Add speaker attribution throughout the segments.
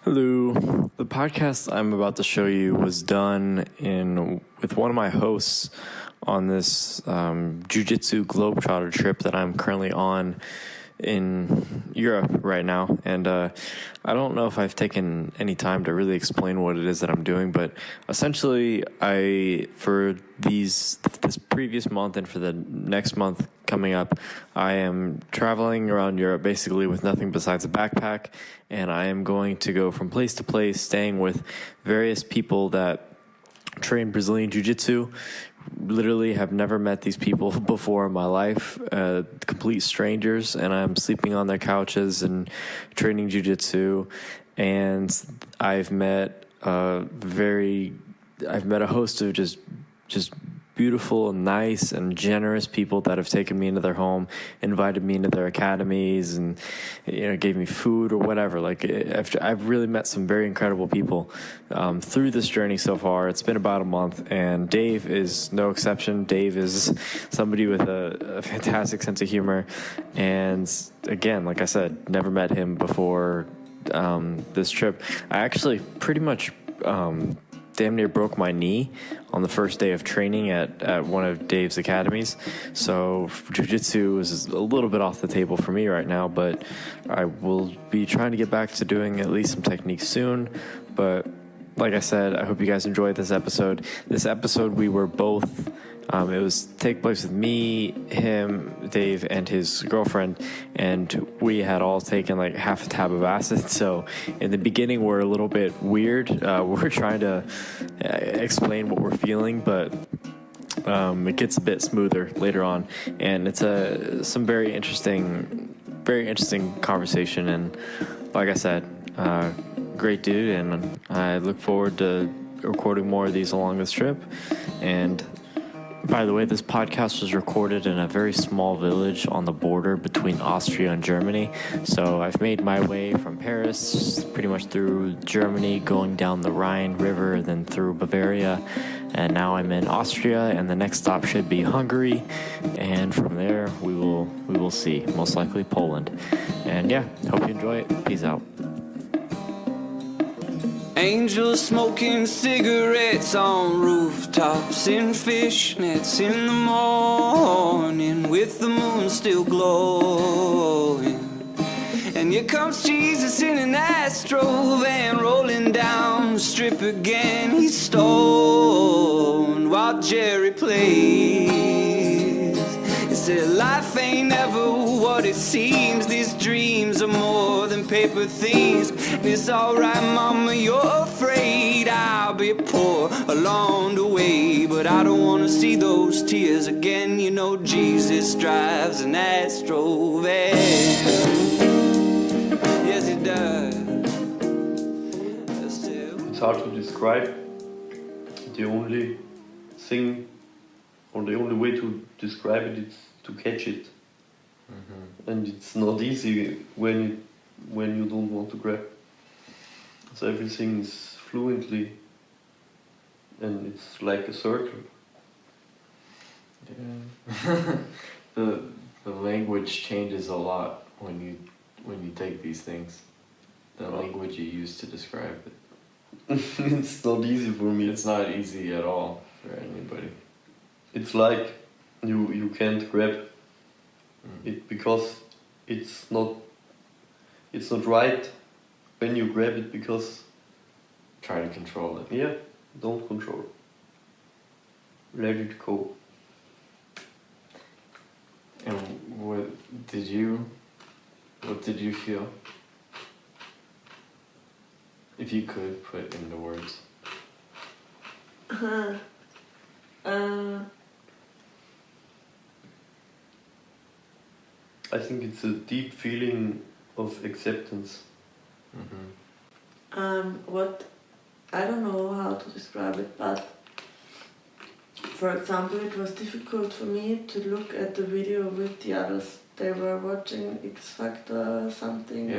Speaker 1: Hello. The podcast I'm about to show you was done with one of my hosts on this Jiu Jitsu Globetrotter trip that I'm currently on in Europe right now. And I don't know if I've taken any time to really explain what it is that I'm doing, but essentially for this previous month and for the next month coming up, I am traveling around Europe basically with nothing besides a backpack, and I am going to go from place to place, staying with various people that train Brazilian Jiu-Jitsu. Literally have never met these people before in my life, complete strangers, and I'm sleeping on their couches and training Jiu-Jitsu. And I've met a host of just beautiful, nice, and generous people that have taken me into their home, invited me into their academies, and gave me food or whatever. I've really met some very incredible people through this journey so far. It's been about a month, and Dave is no exception. Dave is somebody with a fantastic sense of humor, and again, like I said, never met him before this trip. I actually pretty much damn near broke my knee on the first day of training at one of Dave's academies. So jiu-jitsu is a little bit off the table for me right now, but I will be trying to get back to doing at least some techniques soon. But like I said, I hope you guys enjoyed this episode. This episode, we were both, take place with me, him, Dave, and his girlfriend, and we had all taken like half a tab of acid. So in the beginning, we're a little bit weird. We're trying to explain what we're feeling, but it gets a bit smoother later on, and it's some very interesting conversation. And like I said, great dude, and I look forward to recording more of these along this trip. And by the way, this podcast was recorded in a very small village on the border between Austria and Germany. So I've made my way from Paris, pretty much through Germany, going down the Rhine River, then through Bavaria, and now I'm in Austria, and the next stop should be Hungary, and from there we will see, most likely Poland. And yeah, hope you enjoy it. Peace out.
Speaker 2: Angels smoking cigarettes on rooftops in fishnets in the morning with the moon still glowing. And here comes Jesus in an Astro van rolling down the strip again. He's stoned while Jerry plays. He said life ain't ever what it seems. These dreams are more than paper things. It's alright, mama, you're afraid I'll be poor along the way, but I don't want to see those tears again. You know Jesus drives an Astro van. Yes, he does.
Speaker 3: It's hard to describe. The only thing, or the only way to describe it is to catch it. Mm-hmm. And it's not easy when you don't want to grab. So everything is fluently, and it's like a circle.
Speaker 1: Yeah. the language changes a lot when you take these things. The language you use to describe it.
Speaker 3: It's not easy for me.
Speaker 1: It's not easy at all for anybody.
Speaker 3: It's like you can't grab it because it's not right when you grab it, because
Speaker 1: try to control it.
Speaker 3: Yeah, don't control. Let it go.
Speaker 1: And what did you feel? If you could put into words.
Speaker 3: I think it's a deep feeling of acceptance.
Speaker 1: Mm-hmm.
Speaker 4: I don't know how to describe it, but for example, it was difficult for me to look at the video with the others. They were watching X Factor or something,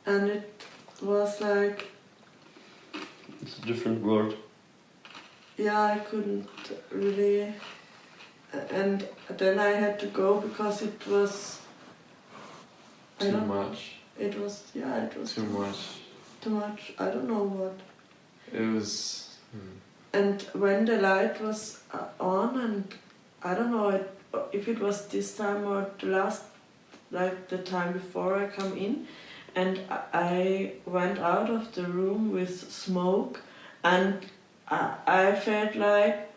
Speaker 4: and it was like...
Speaker 3: It's a different world.
Speaker 4: Yeah, I couldn't really... And then I had to go because it was...
Speaker 1: Too much.
Speaker 4: It was
Speaker 1: too much.
Speaker 4: too much. I don't know what.
Speaker 1: It was.
Speaker 4: And when the light was on, and I don't know if it was this time or the last, like the time before I come in, and I went out of the room with smoke, and I felt like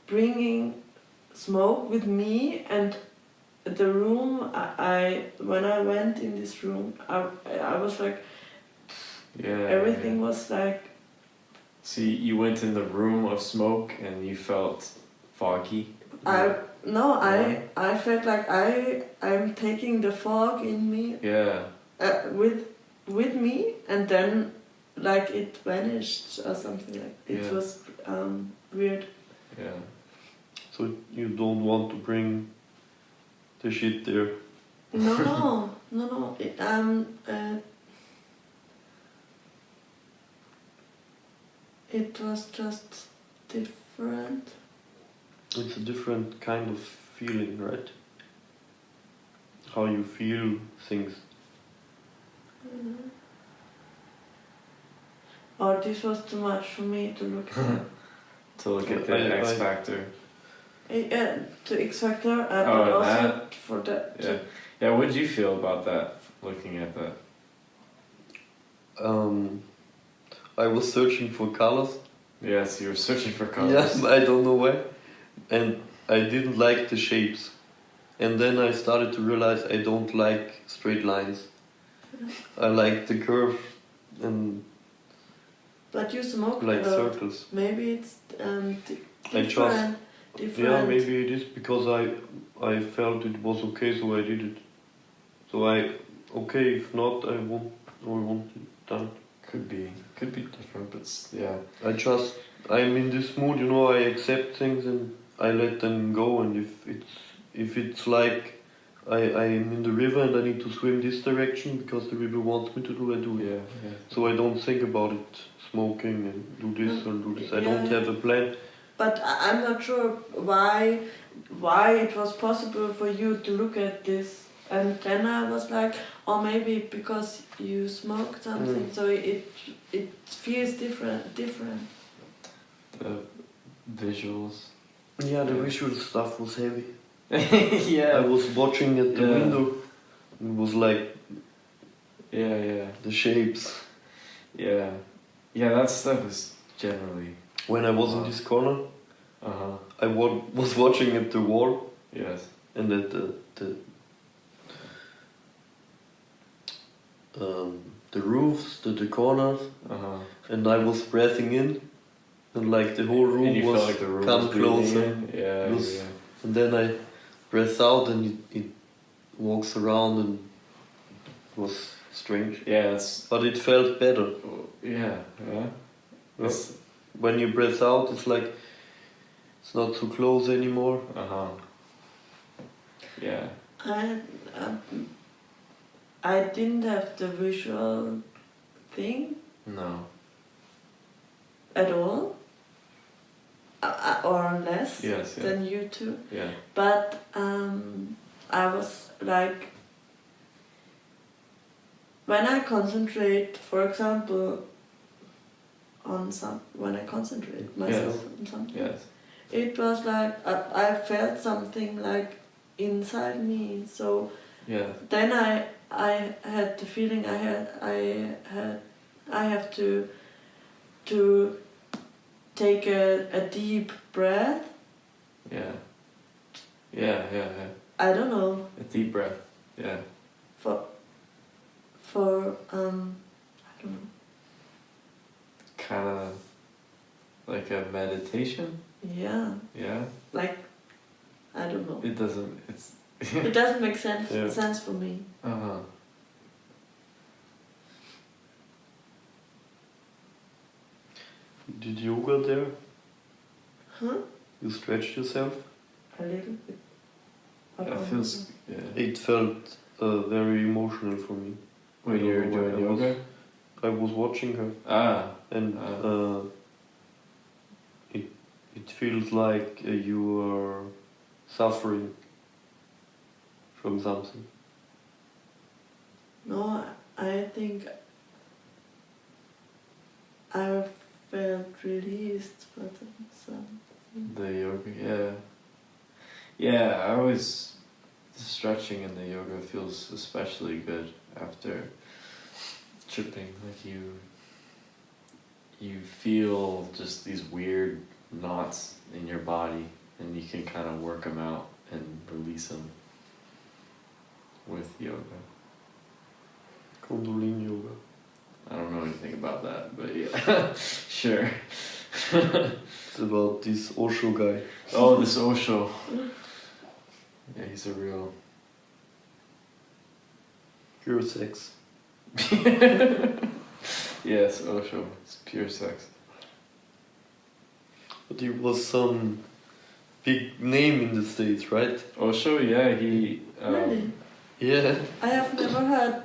Speaker 4: bringing smoke with me, and the room when I went in this room, I was like, everything was like.
Speaker 1: See, you went in the room of smoke and you felt foggy.
Speaker 4: I felt like I'm taking the fog in me.
Speaker 1: Yeah.
Speaker 4: With me, and then like it vanished or something like. It was weird.
Speaker 1: Yeah.
Speaker 3: So you don't want to bring the shit there?
Speaker 4: No. It was just different.
Speaker 3: It's a different kind of feeling, right? How you feel things.
Speaker 4: Oh, this was too much for me to look at.
Speaker 1: To look at the X Factor.
Speaker 4: Yeah, to X Factor, but
Speaker 1: and
Speaker 4: also
Speaker 1: that?
Speaker 4: for that.
Speaker 1: Yeah. Yeah, what did you feel about that, looking at that?
Speaker 3: I was searching for colors.
Speaker 1: Yes, you were searching for colors.
Speaker 3: Yes, I don't know why. And I didn't like the shapes. And then I started to realize I don't like straight lines. I like the curve and
Speaker 4: But you smoke
Speaker 3: like
Speaker 4: a lot.
Speaker 3: circles.
Speaker 4: Maybe it's
Speaker 3: different. Yeah, maybe it is because I felt it was okay, so I did it. So if not, I won't it done.
Speaker 1: Could be different, but yeah.
Speaker 3: I'm in this mood, you know. I accept things and I let them go. And if it's like I'm in the river and I need to swim this direction because the river wants me to do, I do it.
Speaker 1: Yeah.
Speaker 3: So I don't think about it, smoking and do this or do this. I don't have a plan.
Speaker 4: But I'm not sure why it was possible for you to look at this. And then I was like, or maybe because you smoked something, so it feels different.
Speaker 1: The visuals.
Speaker 3: Yeah, the visual stuff was heavy.
Speaker 1: Yeah.
Speaker 3: I was watching at the window. It was like
Speaker 1: the
Speaker 3: shapes.
Speaker 1: Yeah, that stuff is generally.
Speaker 3: When I was in this corner, I was watching at the wall.
Speaker 1: Yes.
Speaker 3: And at the roofs, the corners, and I was breathing in, and like the whole room was
Speaker 1: like the room
Speaker 3: come
Speaker 1: was
Speaker 3: closer.
Speaker 1: Yeah.
Speaker 3: And then I breathed out, and it walks around, and it was strange.
Speaker 1: Yeah,
Speaker 3: but it felt better.
Speaker 1: Yeah.
Speaker 3: When you breathe out, it's like it's not too close anymore.
Speaker 1: Yeah.
Speaker 4: I didn't have the visual thing.
Speaker 1: No.
Speaker 4: At all. Or less than you two.
Speaker 1: Yeah.
Speaker 4: But I was like, when I concentrate, for example, when I concentrate myself on something, it was like I felt something like inside me. So then I had the feeling I have to take a deep breath.
Speaker 1: Yeah.
Speaker 4: I don't know.
Speaker 1: A deep breath. Yeah.
Speaker 4: For I don't know.
Speaker 1: Kind of like a meditation.
Speaker 4: Yeah.
Speaker 1: Yeah.
Speaker 4: Like, I don't know.
Speaker 1: It doesn't.
Speaker 4: It doesn't make sense for me.
Speaker 3: Did yoga there?
Speaker 4: Huh?
Speaker 3: You stretched yourself?
Speaker 4: A little bit.
Speaker 3: It felt very emotional for me.
Speaker 1: When you were doing yoga?
Speaker 3: I was watching her. And it feels like you are suffering from something.
Speaker 4: No, I think felt released for some.
Speaker 1: The yoga, yeah. Yeah, I always, the stretching in the yoga feels especially good after tripping. Like you feel just these weird knots in your body, and you can kind of work them out and release them with yoga.
Speaker 3: Kundalini yoga.
Speaker 1: I don't know anything about that, but yeah, sure.
Speaker 3: It's about this Osho guy.
Speaker 1: Oh, this Osho. Yeah, he's a real...
Speaker 3: Pure sex.
Speaker 1: Yes, Osho. It's pure sex.
Speaker 3: But he was some big name in the States, right?
Speaker 1: Osho, yeah, he...
Speaker 4: Really?
Speaker 3: Yeah.
Speaker 4: I have never heard.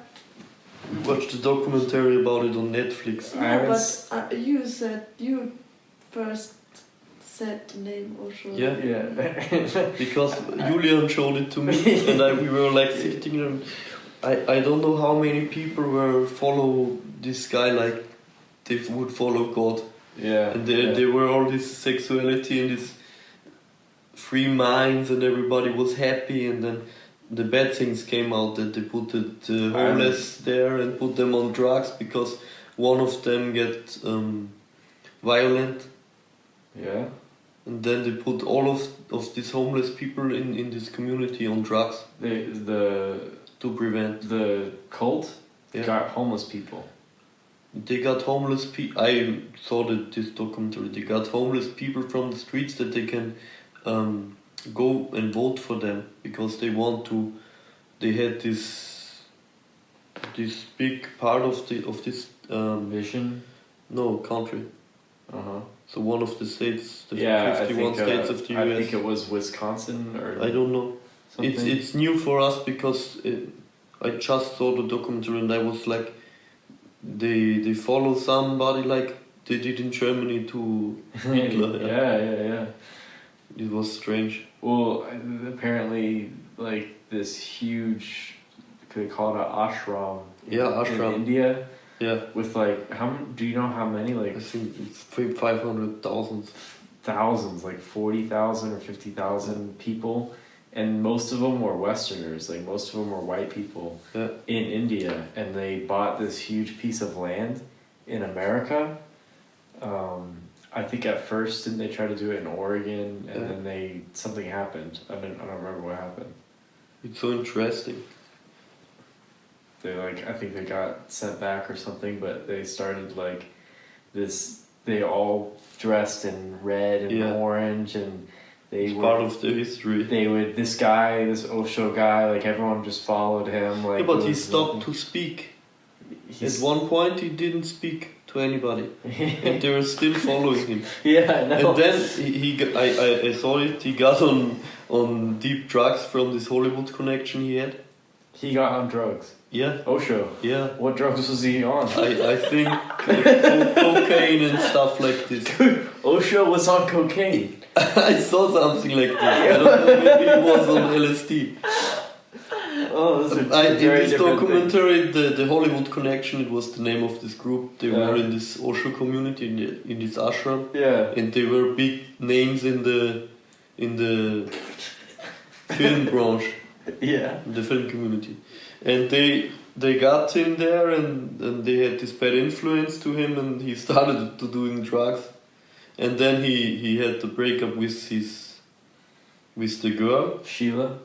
Speaker 3: We watched a documentary about it on Netflix.
Speaker 1: I haven't
Speaker 4: But you said you first said the name Osho.
Speaker 1: Yeah.
Speaker 3: Because Julian showed it to me, and we were like sitting there. I don't know how many people were follow this guy like they would follow God.
Speaker 1: Yeah.
Speaker 3: And there were all this sexuality and this free minds, and everybody was happy. And then the bad things came out, that they put the homeless there and put them on drugs because one of them get violent.
Speaker 1: Yeah.
Speaker 3: And then they put all of these homeless people in this community on drugs to prevent.
Speaker 1: The cult
Speaker 3: Yeah.
Speaker 1: got homeless people.
Speaker 3: They got homeless people. I saw this documentary. They got homeless people from the streets that they can go and vote for them because they want to. They had this big part of this
Speaker 1: Vision.
Speaker 3: country.
Speaker 1: Uh-huh.
Speaker 3: So one of the states, the
Speaker 1: Yeah,
Speaker 3: 51 states of the US.
Speaker 1: I think it was Wisconsin or
Speaker 3: I don't know.
Speaker 1: something.
Speaker 3: It's new for us because I just saw the documentary and I was like, they follow somebody like they did in Germany to Hitler.
Speaker 1: yeah.
Speaker 3: It was strange.
Speaker 1: Well, apparently, like this huge, they call it an ashram.
Speaker 3: Yeah, ashram.
Speaker 1: In India.
Speaker 3: Yeah.
Speaker 1: With like, do you know how many? Like,
Speaker 3: I think it's 500,000.
Speaker 1: thousands, like 40,000 or 50,000 people, and most of them were Westerners. Like most of them were white people in India, and they bought this huge piece of land in America. I think at first didn't they try to do it in Oregon, and then something happened. I don't remember what happened.
Speaker 3: It's so interesting.
Speaker 1: They I think they got sent back or something, but they started like this. They all dressed in red and orange, and they were
Speaker 3: part of the history.
Speaker 1: This Osho guy, like everyone just followed him. Like,
Speaker 3: but he stopped to speak. At one point, he didn't speak to anybody, and they were still following him.
Speaker 1: Yeah, I know.
Speaker 3: And then I saw it. He got on deep drugs from this Hollywood connection he had.
Speaker 1: He got on drugs.
Speaker 3: Yeah.
Speaker 1: Osho.
Speaker 3: Yeah.
Speaker 1: What drugs was he on?
Speaker 3: I think cocaine and stuff like this.
Speaker 1: Dude, Osho was on cocaine.
Speaker 3: I saw something like this. I don't know, maybe it was on LSD.
Speaker 1: Oh, those are
Speaker 3: In this
Speaker 1: different
Speaker 3: documentary, the Hollywood Connection, it was the name of this group. They were in this Osho community, in this ashram.
Speaker 1: Yeah.
Speaker 3: And they were big names in the film branch.
Speaker 1: Yeah.
Speaker 3: In the film community. And they got him there, and they had this bad influence to him, and he started to doing drugs. And then he had to break up with the girl. Sheila,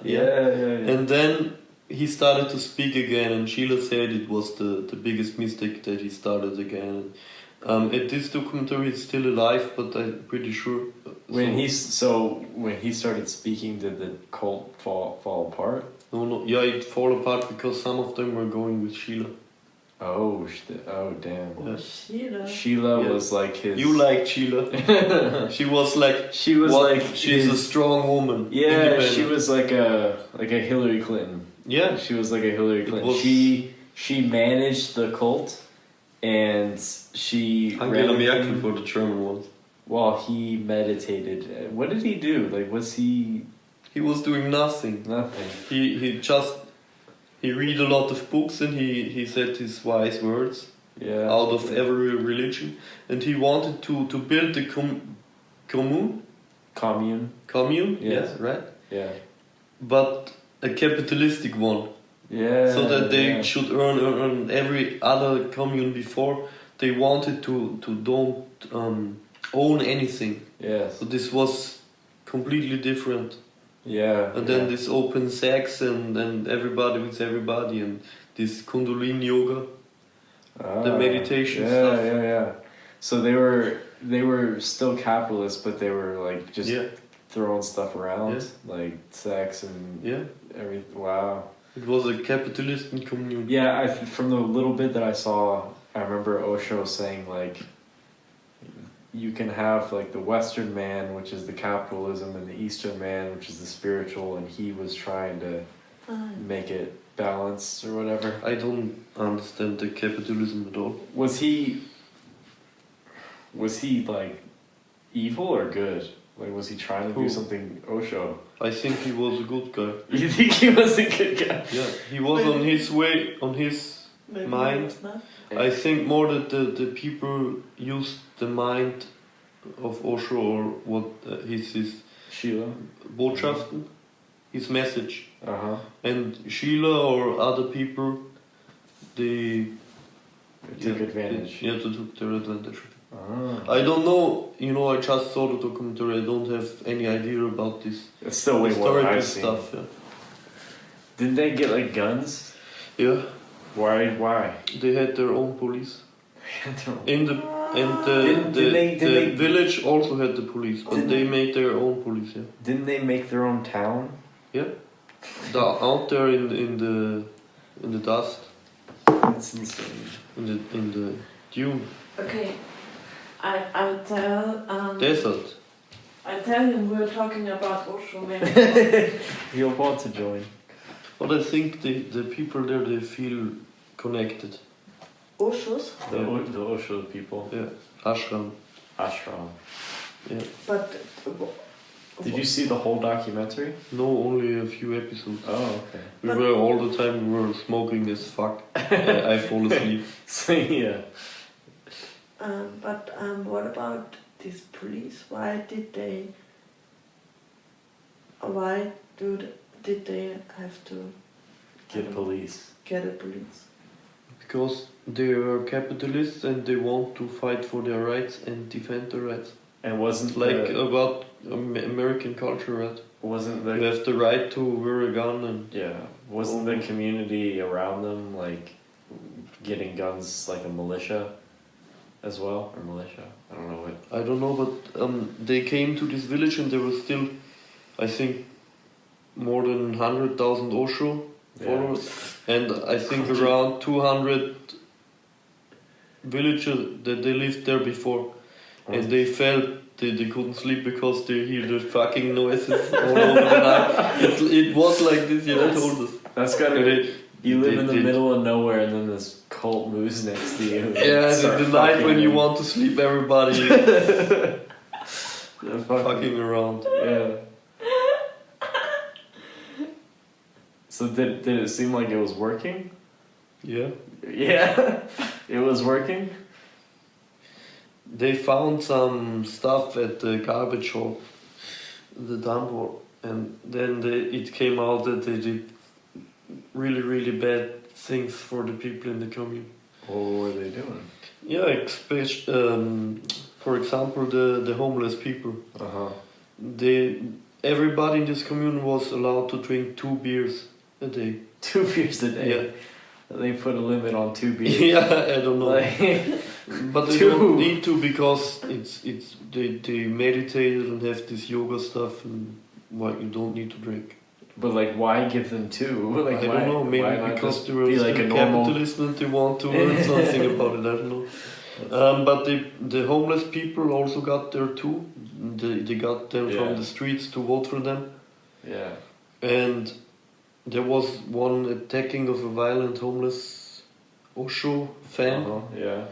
Speaker 1: yeah.
Speaker 3: And then he started to speak again, and Sheila said it was the biggest mistake that he started again. At this documentary, it's still alive, but I'm pretty sure.
Speaker 1: When he started speaking, did the cult fall apart?
Speaker 3: No, yeah, it fall apart because some of them were going with Sheila.
Speaker 1: Oh damn.
Speaker 3: Yeah.
Speaker 1: Sheila was like his...
Speaker 3: You liked Sheila. She was like... She's a strong woman.
Speaker 1: Yeah, she was like a Hillary Clinton.
Speaker 3: Yeah.
Speaker 1: She was like a Hillary Clinton. She managed the cult, and she...
Speaker 3: Angela Merkel for the German ones.
Speaker 1: While he meditated. What did he do? Like, was he...
Speaker 3: He was doing nothing.
Speaker 1: Nothing.
Speaker 3: He read a lot of books, and he said his wise words.
Speaker 1: Yeah.
Speaker 3: out of every religion, and he wanted to build the commune.
Speaker 1: Commune. Yeah.
Speaker 3: Yes, right.
Speaker 1: Yeah.
Speaker 3: But a capitalistic one.
Speaker 1: Yeah.
Speaker 3: So that they
Speaker 1: yeah.
Speaker 3: should earn every other commune before. They wanted to don't own anything.
Speaker 1: Yes.
Speaker 3: So this was completely different.
Speaker 1: Yeah.
Speaker 3: And then this open sex and everybody with everybody and this Kundalini yoga, the meditation stuff.
Speaker 1: Yeah. So they were still capitalists, but they were like just throwing stuff around, like sex and everything. Wow.
Speaker 3: It was a capitalist commune.
Speaker 1: Yeah, from the little bit that I saw, I remember Osho saying like, you can have like the Western man, which is the capitalism, and the Eastern man, which is the spiritual, and he was trying to make it balance or whatever.
Speaker 3: I don't understand the capitalism at all.
Speaker 1: Was he like evil or good? Like, was he trying to do something, Osho?
Speaker 3: I think he was a good guy.
Speaker 1: You think he was a good guy?
Speaker 3: Yeah, he was on his way, on his mind. I think more that the people used the mind of Osho or what his
Speaker 1: Sheila?
Speaker 3: Botschaften, his message.
Speaker 1: Uh-huh.
Speaker 3: And Sheila or other people, they
Speaker 1: took advantage.
Speaker 3: They took their advantage.
Speaker 1: Ah.
Speaker 3: I don't know, I just saw the documentary, I don't have any idea about this.
Speaker 1: It's still way more
Speaker 3: historical
Speaker 1: I've seen.
Speaker 3: stuff, yeah.
Speaker 1: Didn't they get like guns?
Speaker 3: Yeah.
Speaker 1: Why?
Speaker 3: They had their own police.
Speaker 1: Didn't
Speaker 3: The village also had the police, but they made their own police, yeah.
Speaker 1: Didn't they make their own town?
Speaker 3: Yeah. Out there in the dust.
Speaker 1: That's insane.
Speaker 3: In the dune.
Speaker 4: Okay, I'll tell.
Speaker 3: Desert.
Speaker 4: I tell him we're talking about Osho. Maybe.
Speaker 1: He'll want to join.
Speaker 3: But I think the people there, they feel connected.
Speaker 4: Oshos?
Speaker 1: The Osho people.
Speaker 3: Yeah. Ashram. Yeah.
Speaker 4: But.
Speaker 1: Did you see the whole documentary?
Speaker 3: No, only a few episodes.
Speaker 1: Oh, okay.
Speaker 3: We were all the time, we were smoking as fuck. I fall asleep.
Speaker 1: So, yeah.
Speaker 4: But what about these police? Why did they have to
Speaker 1: Get police?
Speaker 4: Get a police?
Speaker 3: Because they are capitalists and they want to fight for their rights and defend their rights.
Speaker 1: And wasn't
Speaker 3: about American culture, right?
Speaker 1: Wasn't
Speaker 3: You have the right to wear a gun and...
Speaker 1: Yeah. Wasn't the community around them like getting guns like a militia as well? Or militia? I don't know what.
Speaker 3: I don't know, but they came to this village and there was still, I think, more than 100,000 Osho followers. And I think around 200 villagers that they lived there before. And they felt they couldn't sleep because they hear the fucking noises all over the night. It was like this, I told us.
Speaker 1: That's gotta be... You live in the middle of nowhere and then this cult moves next to you.
Speaker 3: Yeah, the night when you want to sleep, everybody fucking around.
Speaker 1: Yeah. So did it seem like it was working?
Speaker 3: Yeah.
Speaker 1: Yeah? It was working?
Speaker 3: They found some stuff at the garbage hole, the dump hole, and then it came out that they did really, really bad things for the people in the commune.
Speaker 1: What were they doing?
Speaker 3: Yeah, for example, the homeless people.
Speaker 1: Uh-huh.
Speaker 3: Everybody in this commune was allowed to drink 2 beers a day.
Speaker 1: 2 beers a day?
Speaker 3: Yeah.
Speaker 1: They put a limit on 2 beers.
Speaker 3: Yeah, I don't know. But they don't need to because they meditated and have this yoga stuff and you don't need to drink.
Speaker 1: But why give them 2?
Speaker 3: I don't know, maybe because they were
Speaker 1: like a
Speaker 3: capitalists and they want to learn something about it, I don't know. But the homeless people also got there too. They got them from the streets to vote for them.
Speaker 1: Yeah. And
Speaker 3: there was one attacking of a violent homeless Osho fan.
Speaker 1: Uh-huh. Yeah.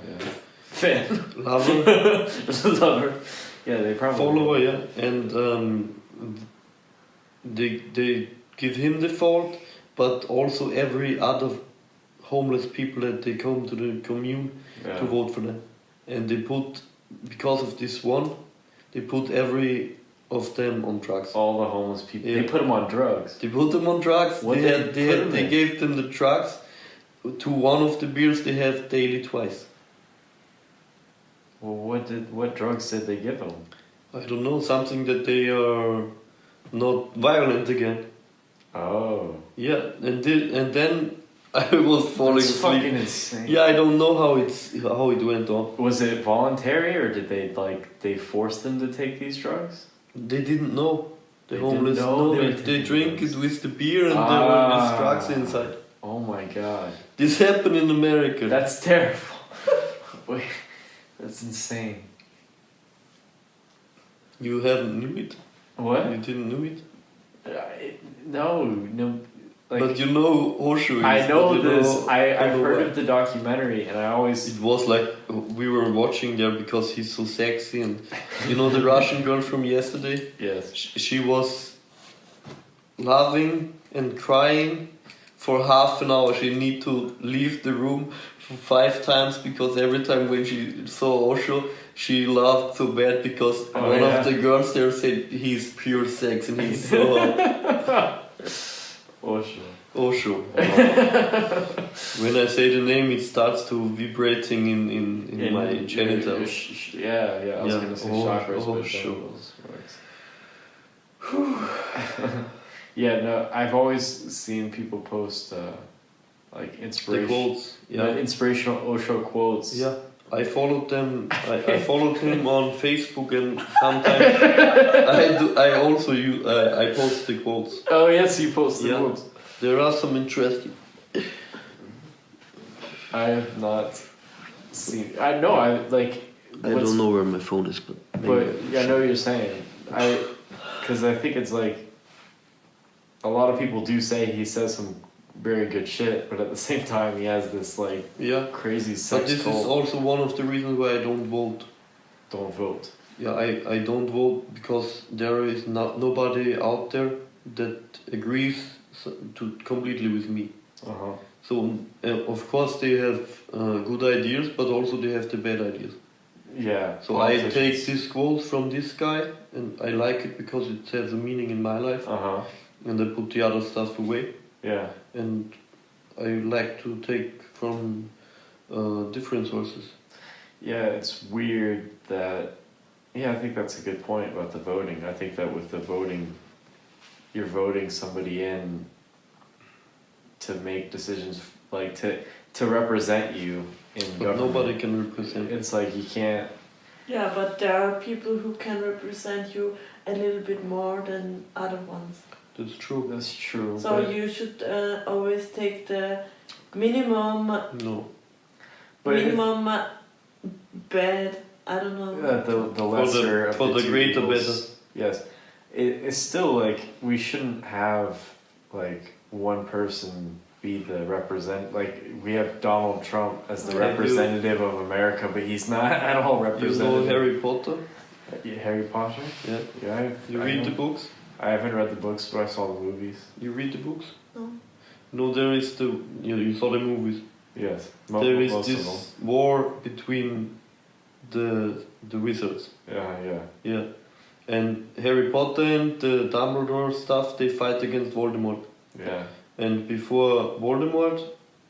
Speaker 1: Fan.
Speaker 3: Lover.
Speaker 1: Lover. Yeah, they probably...
Speaker 3: Follower, yeah. And they give him the fault, but also every other homeless people that they come to the commune
Speaker 1: Yeah.
Speaker 3: to vote for them. And they put, because of this one, they put every of them on drugs.
Speaker 1: All the homeless people.
Speaker 3: Yeah.
Speaker 1: They put them on drugs.
Speaker 3: They put them on drugs.
Speaker 1: What
Speaker 3: They
Speaker 1: did they put them
Speaker 3: they
Speaker 1: in?
Speaker 3: gave them the drugs to one of the beers they have daily twice.
Speaker 1: Well, what drugs did they give them?
Speaker 3: I don't know, something that they are not violent again.
Speaker 1: Oh.
Speaker 3: Yeah, and then I was falling
Speaker 1: That's
Speaker 3: asleep.
Speaker 1: fucking insane.
Speaker 3: Yeah, I don't know how it went on.
Speaker 1: Was it voluntary or did they force them to take these drugs?
Speaker 3: They didn't know. The
Speaker 1: They
Speaker 3: homeless
Speaker 1: didn't know
Speaker 3: no,
Speaker 1: they were
Speaker 3: they
Speaker 1: taking
Speaker 3: drink
Speaker 1: drugs.
Speaker 3: it with the beer and there were with drugs inside.
Speaker 1: Oh my god.
Speaker 3: This happened in America.
Speaker 1: That's terrible. Wait, that's insane.
Speaker 3: You haven't knew it.
Speaker 1: What?
Speaker 3: You didn't know it.
Speaker 1: No. Like,
Speaker 3: But you know Osho is.
Speaker 1: I know
Speaker 3: but you
Speaker 1: this.
Speaker 3: know-
Speaker 1: I've
Speaker 3: know
Speaker 1: heard
Speaker 3: why.
Speaker 1: of the documentary, and I always.
Speaker 3: It was like we were watching there because he's so sexy, and you know the Russian girl from yesterday.
Speaker 1: Yes.
Speaker 3: She was laughing and crying for half an hour. She need to leave the room 5 times because every time when she saw Osho, she laughed so bad because
Speaker 1: Oh,
Speaker 3: one
Speaker 1: yeah.
Speaker 3: of the girls there said he's pure sex and he's so Osho. When I say the name, it starts to vibrating in my genitals.
Speaker 1: Yeah. I was
Speaker 3: Yeah.
Speaker 1: gonna say
Speaker 3: Oh,
Speaker 1: chakras,
Speaker 3: oh,
Speaker 1: but
Speaker 3: sure.
Speaker 1: genitals works. Yeah, no, I've always seen people post like
Speaker 3: The
Speaker 1: inspiration,
Speaker 3: quotes. Yeah.
Speaker 1: inspirational Osho quotes.
Speaker 3: Yeah. I followed them. I followed him on Facebook, and sometimes I also I post the quotes.
Speaker 1: Oh yes, you post the
Speaker 3: Yeah.
Speaker 1: quotes.
Speaker 3: There are some interesting.
Speaker 1: I have not seen. I know. I like.
Speaker 3: I don't know where my phone is, but
Speaker 1: But I know what you're saying. Because I think it's like a lot of people do say he says some very good shit, but at the same time he has this like
Speaker 3: yeah.
Speaker 1: crazy
Speaker 3: But
Speaker 1: sex
Speaker 3: this
Speaker 1: cult.
Speaker 3: is also one of the reasons why I don't vote.
Speaker 1: Don't vote.
Speaker 3: Yeah, I don't vote because there is nobody out there that agrees completely with me.
Speaker 1: Uh-huh.
Speaker 3: So of course they have good ideas, but also they have the bad ideas.
Speaker 1: Yeah.
Speaker 3: So I take this quote from this guy, and I like it because it has a meaning in my life,
Speaker 1: Uh-huh.
Speaker 3: and I put the other stuff away.
Speaker 1: Yeah.
Speaker 3: And I like to take from different sources.
Speaker 1: Yeah, it's weird that... Yeah, I think that's a good point about the voting. I think that with the voting, you're voting somebody in to make decisions, like to represent you in
Speaker 3: But
Speaker 1: government.
Speaker 3: nobody can represent.
Speaker 1: It's like you can't...
Speaker 4: Yeah, but there are people who can represent you a little bit more than other ones.
Speaker 3: That's true.
Speaker 1: That's true.
Speaker 4: So you should always take the minimum
Speaker 3: No.
Speaker 1: But
Speaker 4: minimum bad. I don't know.
Speaker 1: the lesser of
Speaker 3: for the
Speaker 1: two
Speaker 3: greater
Speaker 1: evils.
Speaker 3: better.
Speaker 1: Yes, it's still like we shouldn't have like one person be the represent. Like we have Donald Trump as the
Speaker 3: Yeah,
Speaker 1: representative of America, but he's not at all
Speaker 3: You know
Speaker 1: representative.
Speaker 3: Harry Potter?
Speaker 1: Harry Potter.
Speaker 3: Yeah.
Speaker 1: Yeah.
Speaker 3: You read the books?
Speaker 1: I haven't read the books, but I saw the movies.
Speaker 3: You read the books?
Speaker 4: No.
Speaker 3: No, there is you saw the movies.
Speaker 1: Yes.
Speaker 3: There is
Speaker 1: most of them.
Speaker 3: this war between the wizards.
Speaker 1: Yeah.
Speaker 3: Yeah. And Harry Potter and the Dumbledore stuff, they fight against Voldemort.
Speaker 1: Yeah.
Speaker 3: And before Voldemort,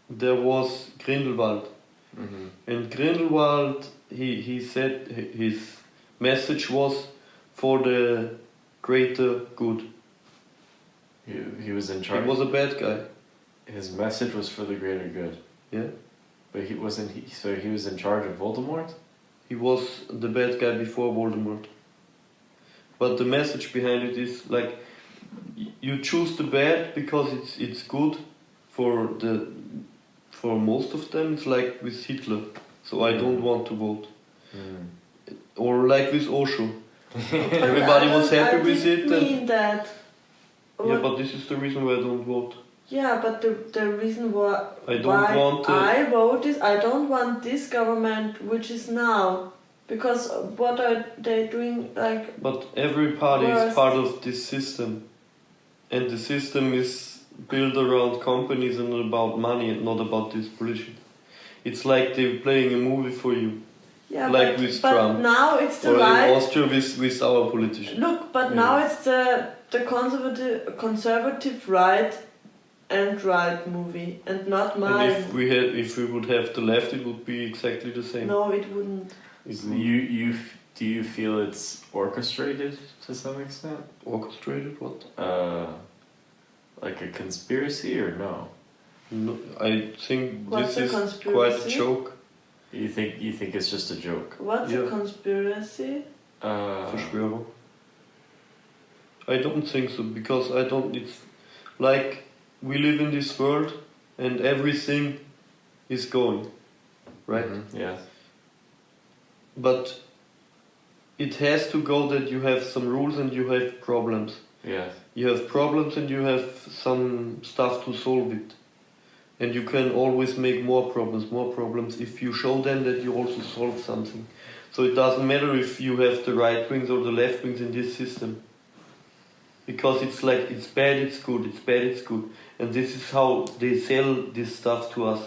Speaker 3: there was Grindelwald.
Speaker 1: Mm-hmm.
Speaker 3: And Grindelwald, he said his message was for the greater good.
Speaker 1: He was in charge.
Speaker 3: He was a bad guy.
Speaker 1: His message was for the greater good.
Speaker 3: Yeah.
Speaker 1: But he wasn't. So he was in charge of Voldemort.
Speaker 3: He was the bad guy before Voldemort. But the message behind it is like you choose the bad because it's good for most of them. It's like with Hitler. So I don't want to vote. Or like with Osho. Everybody was happy with it.
Speaker 4: I didn't mean that.
Speaker 3: Yeah, but this is the reason why I don't vote.
Speaker 4: Yeah, but the reason why I vote is I don't want this government which is now, because what are they doing
Speaker 3: But every party is
Speaker 4: worse.
Speaker 3: part of this system, and the system is built around companies and about money and not about this politics. It's like they're playing a movie for you.
Speaker 4: Yeah,
Speaker 3: like
Speaker 4: but,
Speaker 3: with
Speaker 4: but
Speaker 3: Trump.
Speaker 4: now it's the
Speaker 3: Or
Speaker 4: right.
Speaker 3: in Austria with our politicians.
Speaker 4: Look, but now it's the conservative right and right movie, and not mine.
Speaker 3: And if we would have the left, it would be exactly the same.
Speaker 4: No, it wouldn't.
Speaker 1: Do you feel it's orchestrated to some extent?
Speaker 3: Orchestrated? What?
Speaker 1: Like a conspiracy or no?
Speaker 3: No, I think
Speaker 4: What's
Speaker 3: this
Speaker 4: a
Speaker 3: is quite a
Speaker 4: conspiracy?
Speaker 3: joke.
Speaker 1: You think it's just a joke?
Speaker 4: What's
Speaker 3: Yeah.
Speaker 4: a conspiracy?
Speaker 3: Verschwörung. I don't think so, because I don't. It's like we live in this world, and everything is going, right?
Speaker 1: Mm-hmm. Yes.
Speaker 3: But it has to go that you have some rules and you have problems.
Speaker 1: Yes.
Speaker 3: You have problems and you have some stuff to solve it. And you can always make more problems if you show them that you also solve something. So it doesn't matter if you have the right wings or the left wings in this system. Because it's like, it's bad, it's good, it's bad, it's good. And this is how they sell this stuff to us.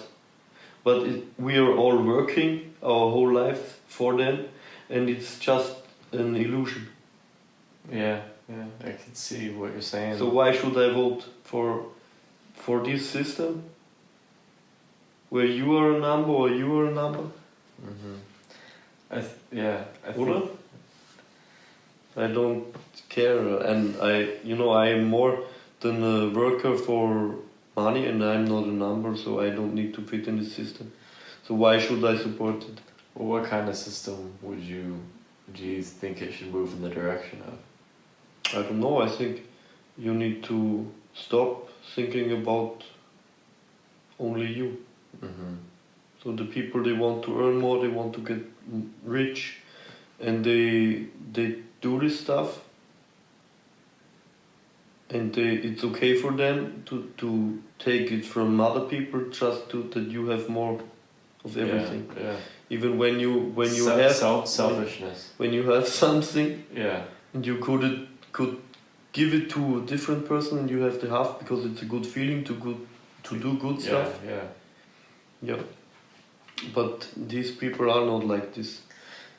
Speaker 3: But we are all working our whole lives for them, and it's just an illusion.
Speaker 1: Yeah, I can see what you're saying.
Speaker 3: So why should I vote for this system? Where you are a number or you are a number?
Speaker 1: Mm-hmm. I
Speaker 3: Oder?
Speaker 1: think...
Speaker 3: I don't care, and I am more than a worker for money, and I'm not a number, so I don't need to fit in the system. So why should I support it?
Speaker 1: Well, what kind of system do you think it should move in the direction of?
Speaker 3: I don't know. I think you need to stop thinking about only you.
Speaker 1: Mm-hmm.
Speaker 3: So the people, they want to earn more, they want to get rich, and they do this stuff, and it's okay for them to take it from other people just that you have more of everything.
Speaker 1: Yeah.
Speaker 3: Even when you have
Speaker 1: selfishness.
Speaker 3: when you have something,
Speaker 1: Yeah.
Speaker 3: and you could give it to a different person, and you have the half because it's a good feeling to do good stuff. Yeah. But these people are not like this.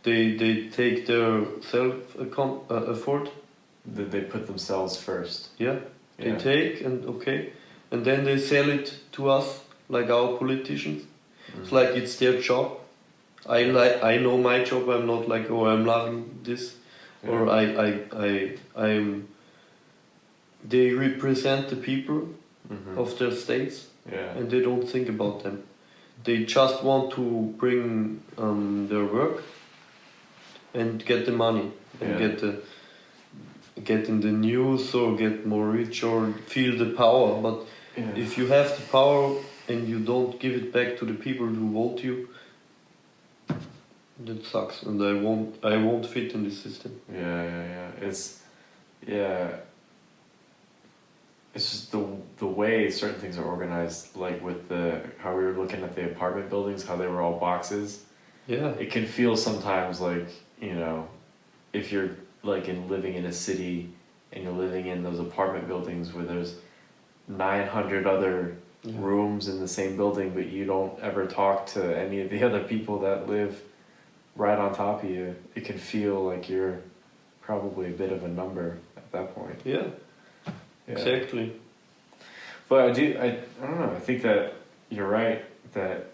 Speaker 3: They take their effort.
Speaker 1: They put themselves first.
Speaker 3: Yeah. They take and then they sell it to us like our politicians.
Speaker 1: Mm-hmm.
Speaker 3: It's like it's their job. I know my job. I'm not like, oh, I'm loving this, or I'm. They represent the people of their states, and they don't think about them. They just want to bring their work and get the money and get in the news or get more rich or feel the power. But if you have the power and you don't give it back to the people who vote you, that sucks, and I won't fit in this system.
Speaker 1: It's just the way certain things are organized, like with how we were looking at the apartment buildings, how they were all boxes.
Speaker 3: Yeah.
Speaker 1: It can feel sometimes like, if you're like living in a city and you're living in those apartment buildings where there's 900 other rooms in the same building, but you don't ever talk to any of the other people that live right on top of you. It can feel like you're probably a bit of a number at that point.
Speaker 3: Yeah. Exactly.
Speaker 1: But I don't know, I think that you're right, that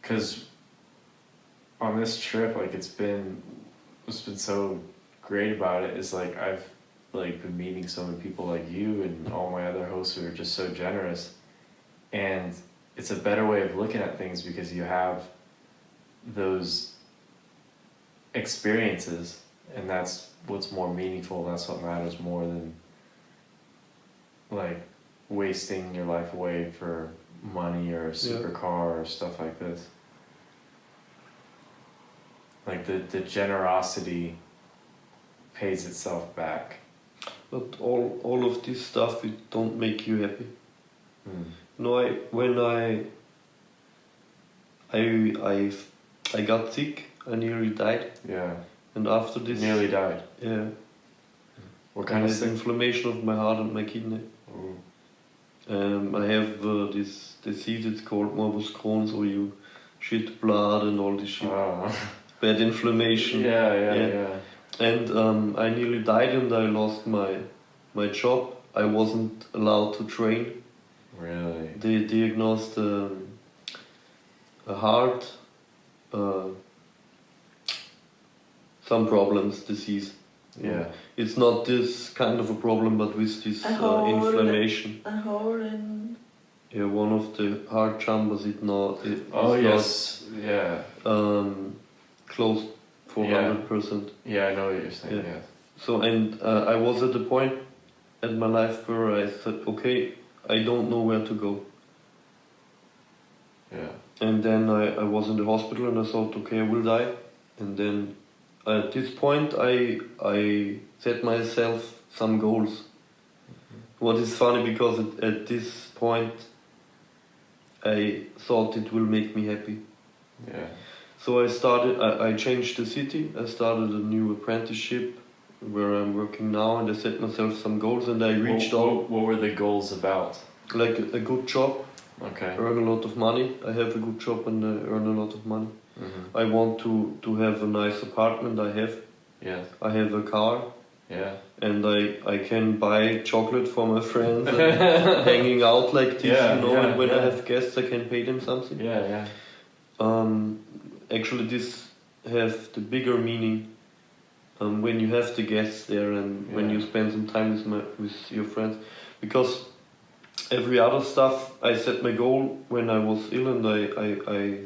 Speaker 1: because on this trip, like what's been so great about it is like I've like been meeting so many people like you and all my other hosts who are just so generous, and it's a better way of looking at things because you have those experiences, and that's what's more meaningful. That's what matters more than like wasting your life away for money or a supercar or stuff like this. Like the generosity pays itself back.
Speaker 3: But all of this stuff, it don't make you happy. No, I got sick, I nearly died.
Speaker 1: Yeah.
Speaker 3: And after this,
Speaker 1: nearly died.
Speaker 3: Yeah.
Speaker 1: What kind of
Speaker 3: inflammation of my heart and my kidney.
Speaker 1: Ooh.
Speaker 3: I have this disease, it's called morbus Crohn, so you shit blood and all this shit.
Speaker 1: Oh.
Speaker 3: Bad inflammation.
Speaker 1: Yeah.
Speaker 3: And I nearly died and I lost my job. I wasn't allowed to train.
Speaker 1: Really?
Speaker 3: They diagnosed a heart, some problems, disease.
Speaker 1: Yeah.
Speaker 3: It's not this kind of a problem, but with this inflammation.
Speaker 4: A hole in.
Speaker 3: Yeah, one of the heart chambers is not.
Speaker 1: Yeah.
Speaker 3: Closed for 100%.
Speaker 1: Yeah, I know what you're saying.
Speaker 3: Yeah.
Speaker 1: Yeah.
Speaker 3: So and I was at the point in my life where I said, okay, I don't know where to go.
Speaker 1: Yeah.
Speaker 3: And then I was in the hospital and I thought, okay, I will die. And then at this point I set myself some goals. Mm-hmm. What is funny because at this point I thought it will make me happy.
Speaker 1: Yeah.
Speaker 3: So I changed the city, I started a new apprenticeship where I'm working now, and I set myself some goals and I reached
Speaker 1: What were the goals about?
Speaker 3: like a good job,
Speaker 1: Okay.
Speaker 3: earn a lot of money. I have a good job and earn a lot of money.
Speaker 1: Mm-hmm.
Speaker 3: I want to have a nice apartment.
Speaker 1: Yes.
Speaker 3: I have a car,
Speaker 1: Yeah.
Speaker 3: and I can buy chocolate for my friends and hanging out like this,
Speaker 1: Yeah,
Speaker 3: you know.
Speaker 1: yeah,
Speaker 3: and when
Speaker 1: yeah.
Speaker 3: I have guests, I can pay them something.
Speaker 1: Yeah.
Speaker 3: Actually, this has the bigger meaning when you have the guests there and when you spend some time with your friends, because every other stuff I set my goal when I was ill and I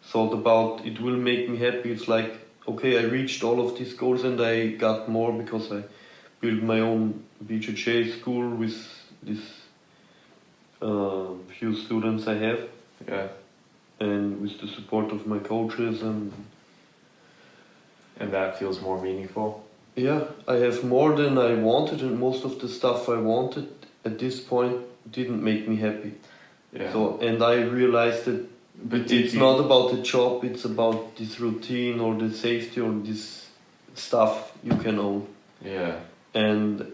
Speaker 3: thought about it will make me happy. It's like, okay, I reached all of these goals and I got more because I built my own BJJ school with this few students I have.
Speaker 1: Yeah.
Speaker 3: And with the support of my coaches
Speaker 1: And that feels more meaningful?
Speaker 3: yeah, I have more than I wanted, and most of the stuff I wanted at this point didn't make me happy.
Speaker 1: Yeah.
Speaker 3: So, and I realized that it's not about the job, it's about this routine or the safety or this stuff you can own.
Speaker 1: Yeah.
Speaker 3: And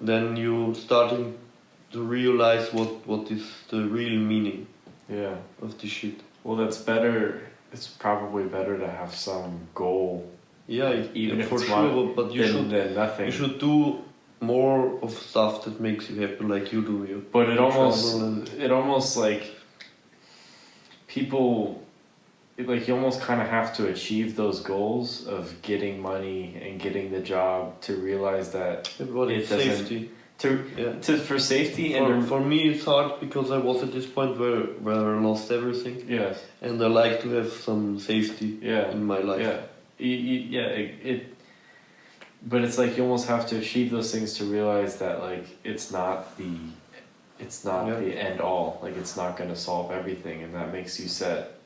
Speaker 3: then you starting to realize what is the real meaning of this shit.
Speaker 1: Well, that's better. It's probably better to have some goal.
Speaker 3: Yeah,
Speaker 1: even if
Speaker 3: for
Speaker 1: it's
Speaker 3: sure, but you
Speaker 1: than nothing.
Speaker 3: You should do more of stuff that makes you happy, like you do.
Speaker 1: But it almost like people, like you almost kind of have to achieve those goals of getting money and getting the job to realize that
Speaker 3: Everybody, safety.
Speaker 1: For safety
Speaker 3: for me it's hard because I was at this point where I lost everything.
Speaker 1: Yes.
Speaker 3: And I like to have some safety in my life.
Speaker 1: Yeah. But it's like you almost have to achieve those things to realize that like it's not the end all. Like it's not going to solve everything, and that makes you set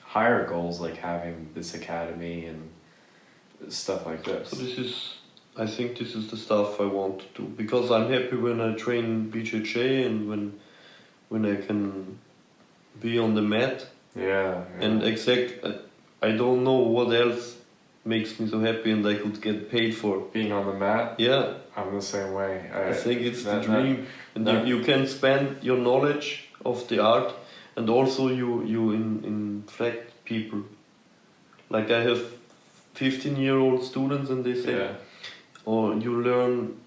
Speaker 1: higher goals, like having this academy and stuff like this.
Speaker 3: So I think this is the stuff I want to do, because I'm happy when I train BJJ and when I can be on the mat.
Speaker 1: Yeah.
Speaker 3: And I don't know what else makes me so happy, and I could get paid for
Speaker 1: being on the mat.
Speaker 3: Yeah,
Speaker 1: I'm the same way.
Speaker 3: I think it's the dream, and you can spend your knowledge of the art, and also you infect people. Like I have 15-year-old students, and they say, or you learn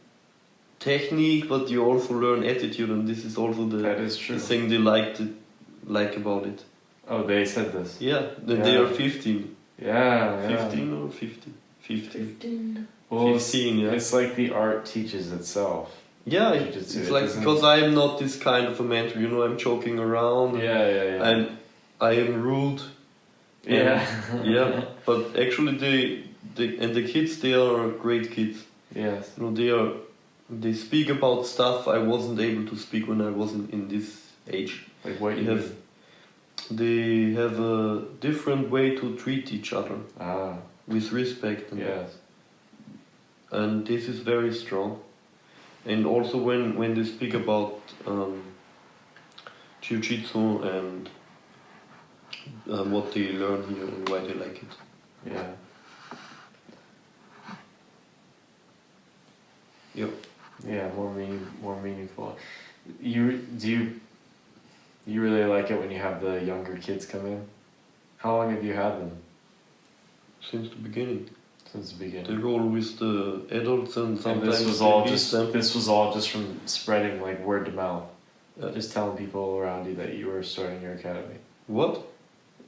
Speaker 3: technique, but you also learn attitude, and this is also the thing they like about it.
Speaker 1: Oh, they said this.
Speaker 3: Yeah, they are 15.
Speaker 1: Yeah,
Speaker 3: 15 or 50? 15.
Speaker 1: Well,
Speaker 3: 15, yeah.
Speaker 1: It's like the art teaches itself.
Speaker 3: Yeah, it's like, because I am not this kind of a mentor, you know, I'm joking around.
Speaker 1: Yeah.
Speaker 3: I am rude. Yeah, but actually the kids, they are great kids.
Speaker 1: Yes.
Speaker 3: You know, they speak about stuff I wasn't able to speak when I wasn't in this age.
Speaker 1: Like what you mean?
Speaker 3: They have a different way to treat each other. With respect. And this is very strong. And also when they speak about Jiu Jitsu and what they learn here and why they like it.
Speaker 1: Yeah. Yeah, more meaningful. you really like it when you have the younger kids come in? How long have you had them?
Speaker 3: Since the beginning.
Speaker 1: Since the beginning.
Speaker 3: They roll with the adults and sometimes
Speaker 1: And this was all just from spreading like word to mouth. Just telling people around you that you were starting your academy.
Speaker 3: What?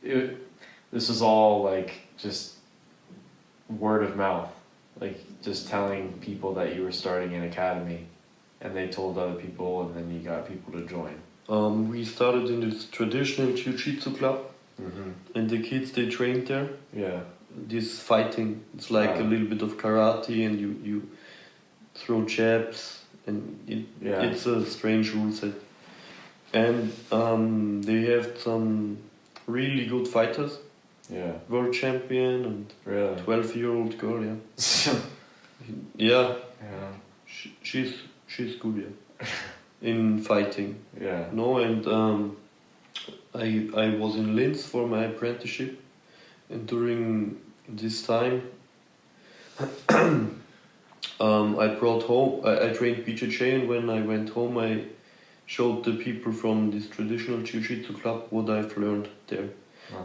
Speaker 1: This was all like just word of mouth. Like just telling people that you were starting an academy, and they told other people, and then you got people to join.
Speaker 3: We started in this traditional Jiu Jitsu club, and the kids they trained there.
Speaker 1: Yeah.
Speaker 3: This fighting, it's like a little bit of karate, and you throw jabs, and it's a strange rule set. And they have some really good fighters.
Speaker 1: Yeah.
Speaker 3: World champion and
Speaker 1: Really?
Speaker 3: 12-year-old girl, yeah.
Speaker 1: Yeah.
Speaker 3: She's good, yeah. In fighting.
Speaker 1: Yeah.
Speaker 3: No, and I was in Linz for my apprenticeship, and during this time I brought home, I trained BJJ, and when I went home I showed the people from this traditional Jiu-Jitsu club what I've learned there.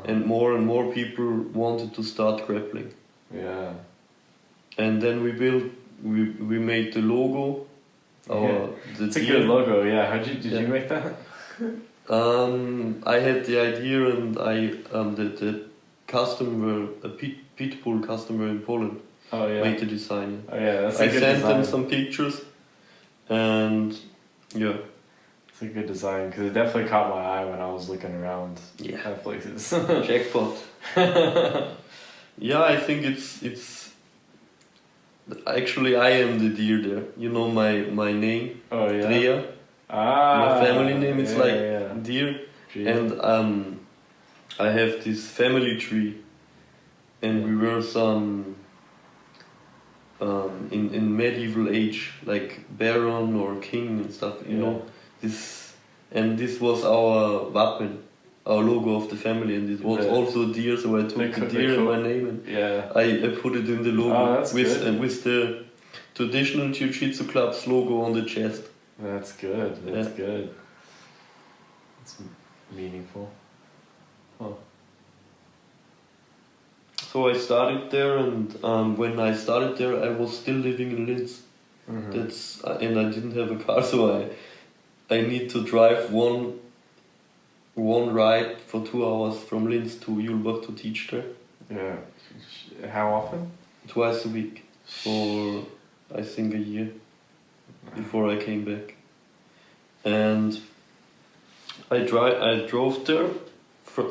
Speaker 3: And more people wanted to start grappling.
Speaker 1: Yeah.
Speaker 3: And then we made the logo.
Speaker 1: It's a good logo, yeah. Did you make that?
Speaker 3: I had the idea, and the customer, a Pitbull customer in Poland, made the design.
Speaker 1: Oh yeah, that's a good
Speaker 3: design. I sent
Speaker 1: design.
Speaker 3: them some pictures, and yeah.
Speaker 1: It's a good design, because it definitely caught my eye when I was looking around at places.
Speaker 3: Jackpot. Yeah, I think it's actually I am the deer there. You know my name.
Speaker 1: Oh yeah.
Speaker 3: Drea. My family name is deer.
Speaker 1: Gee.
Speaker 3: And I have this family tree, and we were some in medieval age, like baron or king and stuff, you know. This was our weapon, our logo of the family, and it was also a deer, so I took the deer in my name, and I put it in the logo with the traditional Jiu Jitsu club's logo on the chest.
Speaker 1: That's good. That's good. It's meaningful. Huh.
Speaker 3: So I started there, and when I started there, I was still living in Linz. And I didn't have a car, so I need to drive one ride for 2 hours from Linz to Julbach to teach there.
Speaker 1: Yeah. How often?
Speaker 3: Twice a week for I think a year before I came back. And I drove there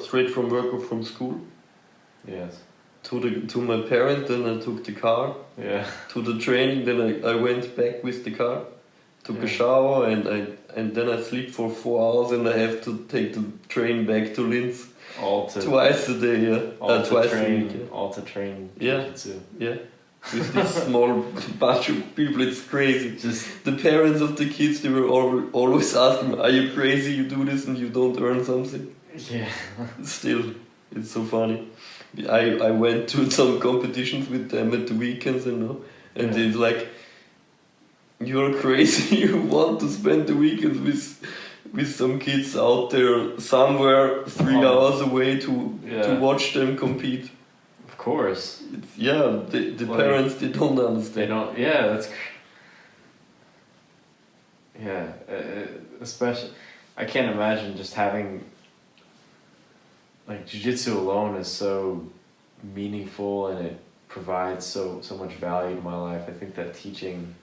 Speaker 3: straight from work or from school.
Speaker 1: Yes.
Speaker 3: To my parent, then I took the car.
Speaker 1: Yeah.
Speaker 3: To the training, then I went back with the car. Took a shower, and then I sleep for 4 hours, and I have to take the train back to Linz. Twice a day, yeah. Twice a week. Yeah.
Speaker 1: All to train
Speaker 3: jiu-jitsu. Yeah. With this small bunch of people, it's crazy. Just the parents of the kids, they were always asking me, "Are you crazy? You do this and you don't earn something?"
Speaker 1: Yeah.
Speaker 3: Still, it's so funny. I went to some competitions with them at the weekends, and it's like, "You're crazy. You want to spend the weekends with some kids out there somewhere 3 hours away to watch them compete."
Speaker 1: Of course.
Speaker 3: The parents, they don't understand.
Speaker 1: They don't. Yeah, that's. Yeah, especially, I can't imagine just having. Like jiu-jitsu alone is so meaningful, and it provides so much value to my life. I think that teaching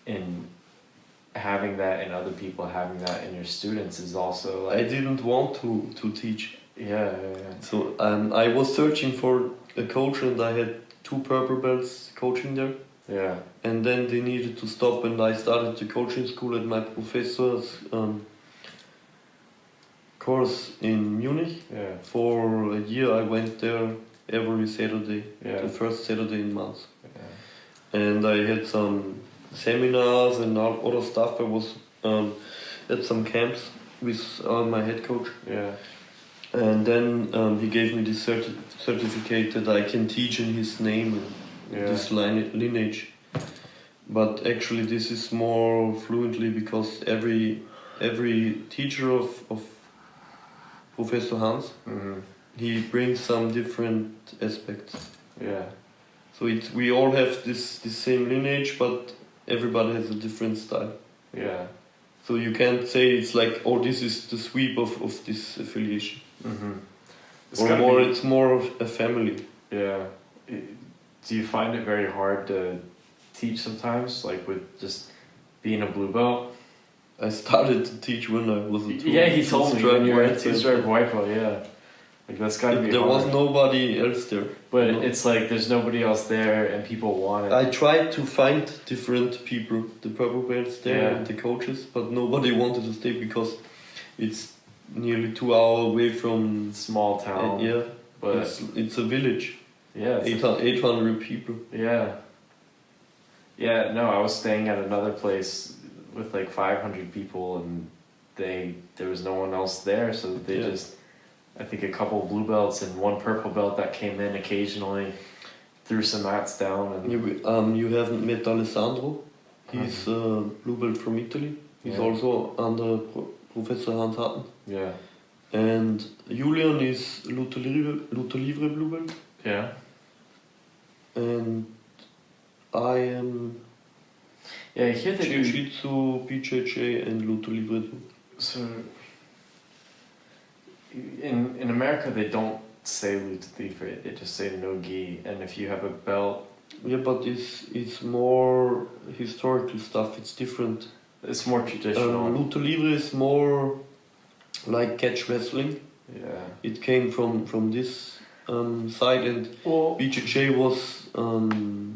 Speaker 1: and having that in other people, having that in your students is also like...
Speaker 3: I didn't want to teach.
Speaker 1: Yeah.
Speaker 3: So I was searching for a coach, and I had 2 purple belts coaching there.
Speaker 1: Yeah. And
Speaker 3: then they needed to stop, and I started the coaching school at my professor's course in Munich.
Speaker 1: Yeah.
Speaker 3: For a year I went there every Saturday, the first Saturday in months. Yeah. And I had some seminars and other stuff. I was at some camps with my head coach.
Speaker 1: Yeah.
Speaker 3: And then he gave me this certificate that I can teach in his name and this lineage. but actually this is more fluently because every teacher of Professor Hans, he brings some different aspects.
Speaker 1: Yeah.
Speaker 3: So we all have this same lineage, but everybody has a different style.
Speaker 1: Yeah.
Speaker 3: So you can't say it's like, oh, this is the sweep of this affiliation. It's more of a family.
Speaker 1: Yeah. Do you find it very hard to teach sometimes, like with just being a blue belt?
Speaker 3: I started to teach when I was a
Speaker 1: he told me when you were a two-stripe white belt, yeah. Like that's gotta be
Speaker 3: There
Speaker 1: hard.
Speaker 3: was nobody else there.
Speaker 1: But it's like there's nobody else there and people want it.
Speaker 3: I tried to find different people, the purple belts there and the coaches, but nobody wanted to stay because it's nearly 2 hours away from
Speaker 1: small town.
Speaker 3: But it's a village.
Speaker 1: Yeah,
Speaker 3: 800 people.
Speaker 1: Yeah. Yeah, no, I was staying at another place with like 500 people and there was no one else there, so they just, I think a couple of blue belts and one purple belt that came in occasionally, threw some mats down. And
Speaker 3: you haven't met Alessandro. He's a blue belt from Italy. He's also under Professor Hans Hatten.
Speaker 1: Yeah.
Speaker 3: And Julian is Luta Livre blue belt.
Speaker 1: Yeah.
Speaker 3: And I am
Speaker 1: I hear that
Speaker 3: Jiu Jitsu, BJJ and Luta Livre too.
Speaker 1: So in America they don't say luta livre, they just say no gi, and if you have a belt.
Speaker 3: Yeah, but it's more historical stuff. It's different.
Speaker 1: It's more traditional.
Speaker 3: Luta Livre is more like catch wrestling.
Speaker 1: Yeah.
Speaker 3: It came from this side, and BJJ was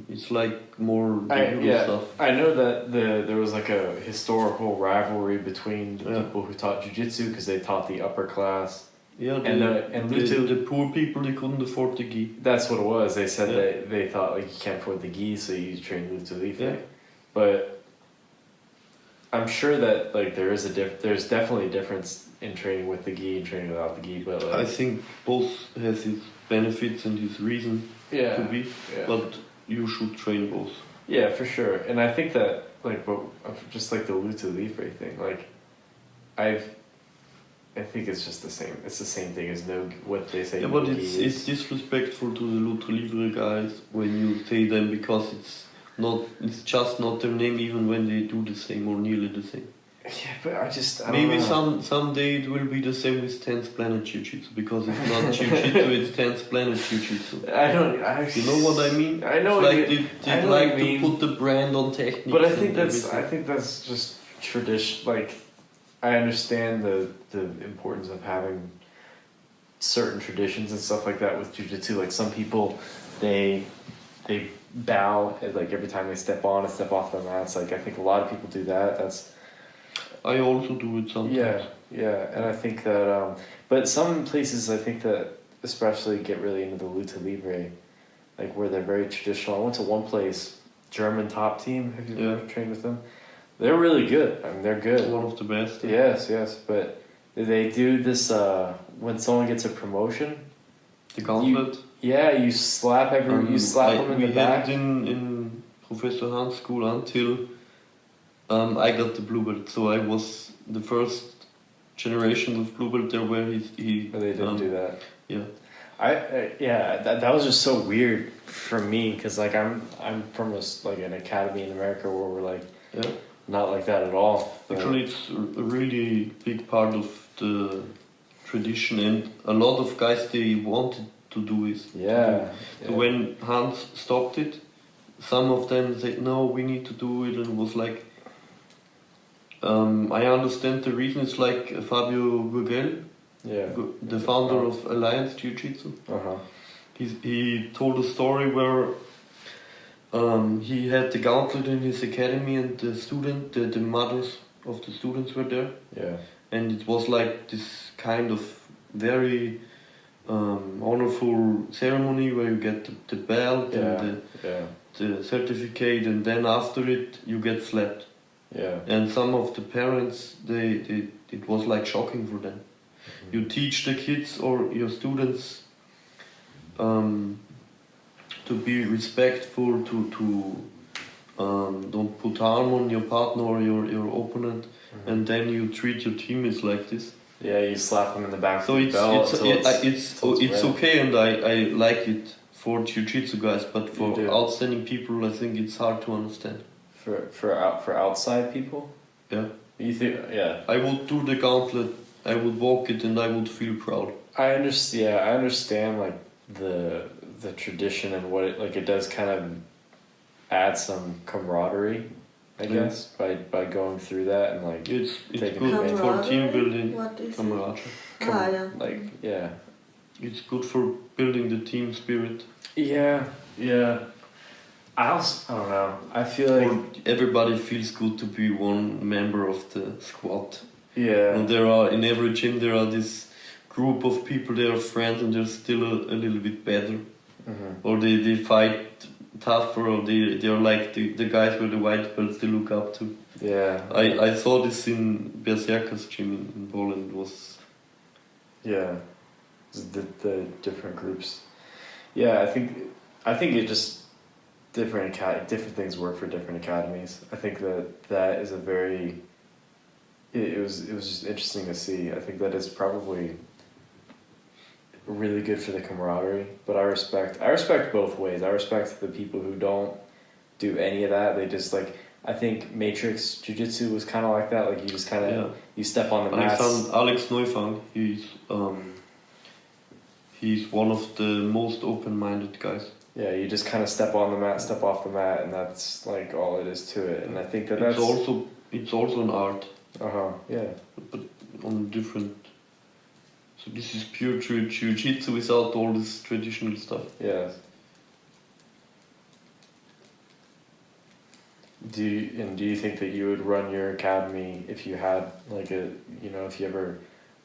Speaker 3: it's like more stuff.
Speaker 1: I know that there was like a historical rivalry between the people who taught Jiu Jitsu because they taught the upper class.
Speaker 3: Yeah,
Speaker 1: and Luta,
Speaker 3: the poor people, they couldn't afford the gi.
Speaker 1: That's what it was. They said they thought like you can't afford the gi, so you train Luta Livre.
Speaker 3: Yeah.
Speaker 1: But I'm sure that like there's definitely a difference in training with the gi and training without the gi. But like,
Speaker 3: I think both has its benefits and its reason to be. Yeah. But you should train both.
Speaker 1: Yeah, for sure. And I think that like, but just like the Luta Livre thing, like I think it's just the same. It's the same thing as what they say.
Speaker 3: Yeah, but it's disrespectful to the Luta Livre guys when you say them because it's just not their name even when they do the same or nearly the same.
Speaker 1: Yeah, but I
Speaker 3: maybe
Speaker 1: don't know.
Speaker 3: someday it will be the same with 10th Planet Jiu Jitsu because it's not Jiu Jitsu, it's 10th Planet Jiu Jitsu. You know what I mean?
Speaker 1: I know.
Speaker 3: It's like they like to put the brand on technique.
Speaker 1: But I think that's just tradition. Like I understand the importance of having certain traditions and stuff like that with Jiu Jitsu. Like some people, they bow like every time they step on and step off the mats. Like I think a lot of people do that.
Speaker 3: I also do it sometimes.
Speaker 1: Yeah, and I think that, but some places I think that especially get really into the Luta Livre, like where they're very traditional. I went to one place, German top team. Have you ever trained with them? They're really good. I mean, they're good.
Speaker 3: One of the best.
Speaker 1: Yes, but they do this when someone gets a promotion.
Speaker 3: The gauntlet.
Speaker 1: You slap them in the back.
Speaker 3: We had it in Professor Hans' school until I got the blue belt. So I was the first generation of blue belt there where he
Speaker 1: they didn't do that.
Speaker 3: Yeah.
Speaker 1: That was just so weird for me because like I'm from an academy in America where we're like not like that at all.
Speaker 3: Actually, it's a really big part of the tradition, and a lot of guys they wanted to do it. So when Hans stopped it, some of them said no, we need to do it, and it was like I understand the reason. It's like Fabio Gurgel, the founder of Alliance Jiu Jitsu. He told a story where he had the gauntlet in his academy and the mothers of the students were there. And it was like this kind of very honorful ceremony where you get the belt and the certificate, and then after it you get slapped. And some of the parents, it was like shocking for them. You teach the kids or your students to be respectful, to don't put harm on your partner or your opponent, and then you treat your teammates like this.
Speaker 1: Yeah, you slap them in the back
Speaker 3: So
Speaker 1: of the belt.
Speaker 3: it's okay, and I like it for jiu-jitsu guys, but
Speaker 1: You
Speaker 3: for
Speaker 1: do.
Speaker 3: outstanding people, I think it's hard to understand.
Speaker 1: For outside people.
Speaker 3: Yeah,
Speaker 1: You think? Yeah.
Speaker 3: I would do the gauntlet, I would walk it, and I would feel proud.
Speaker 1: I understand. Yeah, I understand like the tradition and what it does kind of add some camaraderie, I guess, by going through that and like
Speaker 3: It's
Speaker 1: taking
Speaker 3: good
Speaker 1: advantage.
Speaker 3: for team building,
Speaker 4: What is it?
Speaker 3: camaraderie.
Speaker 4: Yeah.
Speaker 1: Like yeah.
Speaker 3: It's good for building the team spirit.
Speaker 1: Yeah. I don't know. I feel like
Speaker 3: Or everybody feels good to be one member of the squad.
Speaker 1: yeah.
Speaker 3: And in every gym there are this group of people, they are friends and they're still a little bit better.
Speaker 1: Mm-hmm.
Speaker 3: Or they fight tougher, or they are like the guys with the white belts they look up to.
Speaker 1: Yeah.
Speaker 3: I saw this in Berserker's gym in Poland. It was
Speaker 1: Yeah. The different groups. Yeah, I think it just different things work for different academies. I think that is a very it was just interesting to see. I think that is probably really good for the camaraderie, but I respect both ways. I respect the people who don't do any of that. They just like, I think Matrix Jiu-Jitsu was kind of like that. Like you just kind of you step on the mat.
Speaker 3: Alex Neufang, he's one of the most open-minded guys.
Speaker 1: Yeah, you just kind of step on the mat, step off the mat, and that's like all it is to it. And I think that's
Speaker 3: it's also an art.
Speaker 1: Yeah.
Speaker 3: But on different. So this is pure jiu-jitsu without all this traditional stuff.
Speaker 1: Yes. Do you think that you would run your academy if you had like if you ever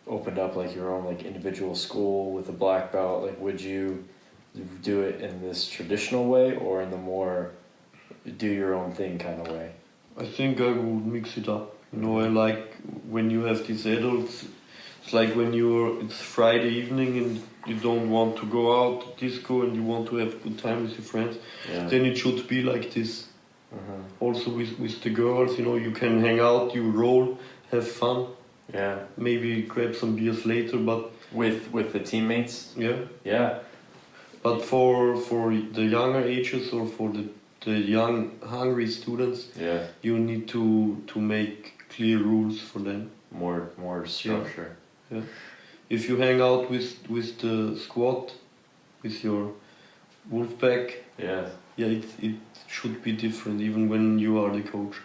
Speaker 1: opened up like your own like individual school with a black belt, like would you do it in this traditional way or in the more do your own thing kind of way?
Speaker 3: I think I would mix it up. I like when you have these adults. It's like when it's Friday evening and you don't want to go out to disco and you want to have a good time with your friends.
Speaker 1: Yeah.
Speaker 3: Then it should be like this. Also with the girls, you can hang out, you roll, have fun.
Speaker 1: Yeah.
Speaker 3: Maybe grab some beers later, but
Speaker 1: with the teammates.
Speaker 3: Yeah.
Speaker 1: Yeah.
Speaker 3: But for the younger ages or for the young hungry students, you need to make clear rules for them.
Speaker 1: More structure.
Speaker 3: Yeah. If you hang out with the squad, with your wolf pack, it should be different even when you are the coach.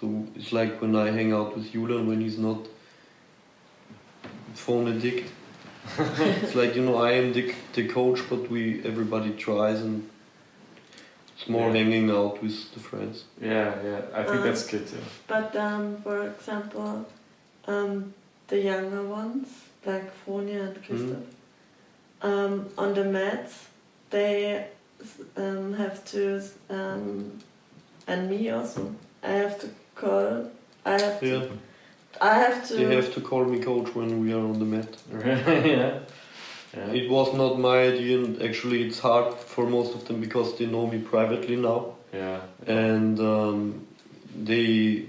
Speaker 3: So it's like when I hang out with Julian when he's not phone addict. It's like I am the coach, but everybody tries and it's more hanging out with the friends.
Speaker 1: Yeah, I think that's good too.
Speaker 4: But for example, the younger ones like Fonia and Christoph, on the mats they have to and me also. I have to call. I have to.
Speaker 3: They have to call me coach when we are on the mat.
Speaker 1: Yeah.
Speaker 3: It was not my idea, and actually it's hard for most of them because they know me privately now.
Speaker 1: Yeah.
Speaker 3: And they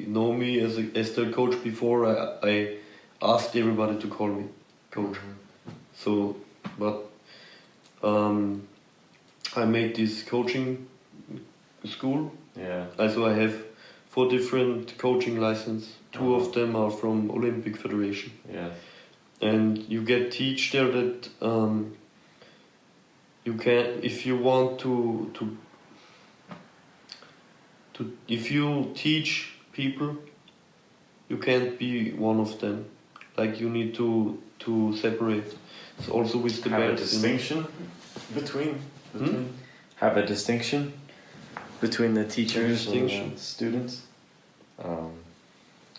Speaker 3: know me as their coach before. I asked everybody to call me coach. So, but I made this coaching school.
Speaker 1: Yeah.
Speaker 3: Also I have 4 different coaching licenses. 2 of them are from Olympic Federation.
Speaker 1: Yeah.
Speaker 3: And you get teach there that you can, if you want to if you teach people, you can't be one of them. Like you need to separate. It's also with the
Speaker 1: have
Speaker 3: belts,
Speaker 1: a distinction between have a distinction between the teachers and the students.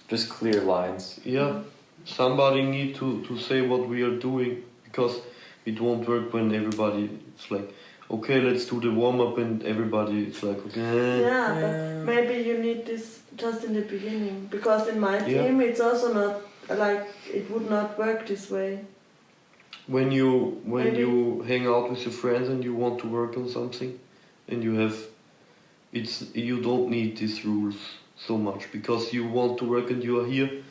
Speaker 1: Just clear lines.
Speaker 3: Yeah, somebody need to say what we are doing, because it won't work when everybody it's like, okay, let's do the warm up, and everybody is like, okay.
Speaker 4: Yeah, but maybe you need this just in the beginning, because in my team it's also not like it would not work this way.
Speaker 3: When you hang out with your friends and you want to work on something, and you have you don't need these rules so much because you want to work and you are here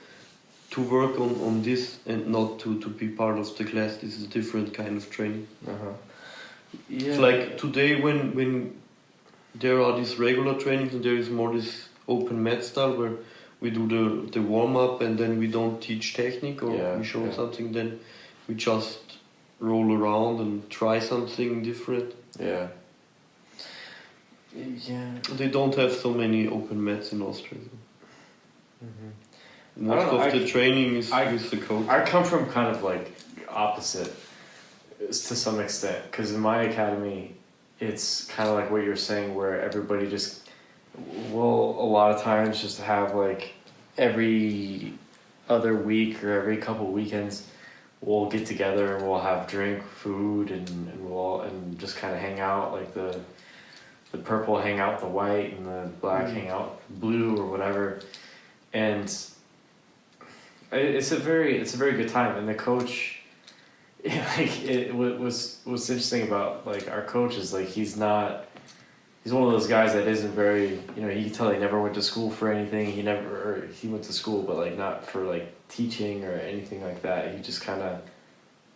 Speaker 3: to work on this and not to be part of the class. This is a different kind of training.
Speaker 1: Yeah.
Speaker 3: It's like today when there are these regular trainings and there is more this open mat style where we do the warm up and then we don't teach technique or we show something, then we just roll around and try something different.
Speaker 1: Yeah. Yeah.
Speaker 3: They don't have so many open mats in Austria.
Speaker 1: Mm-hmm.
Speaker 3: Most of the training is with the coach.
Speaker 1: I come from kind of like opposite to some extent, because in my academy, it's kind of like what you're saying, where everybody just will a lot of times just have like every other week or every couple weekends we'll get together and we'll have drink, food, and just kind of hang out, like the purple hang out with the white and the black hang out with the blue or whatever, and it's a very good time. And the coach, what's interesting about like our coach is like he's one of those guys that isn't very, you can tell he never went to school for anything. He went to school, but like not for like teaching or anything like that. He just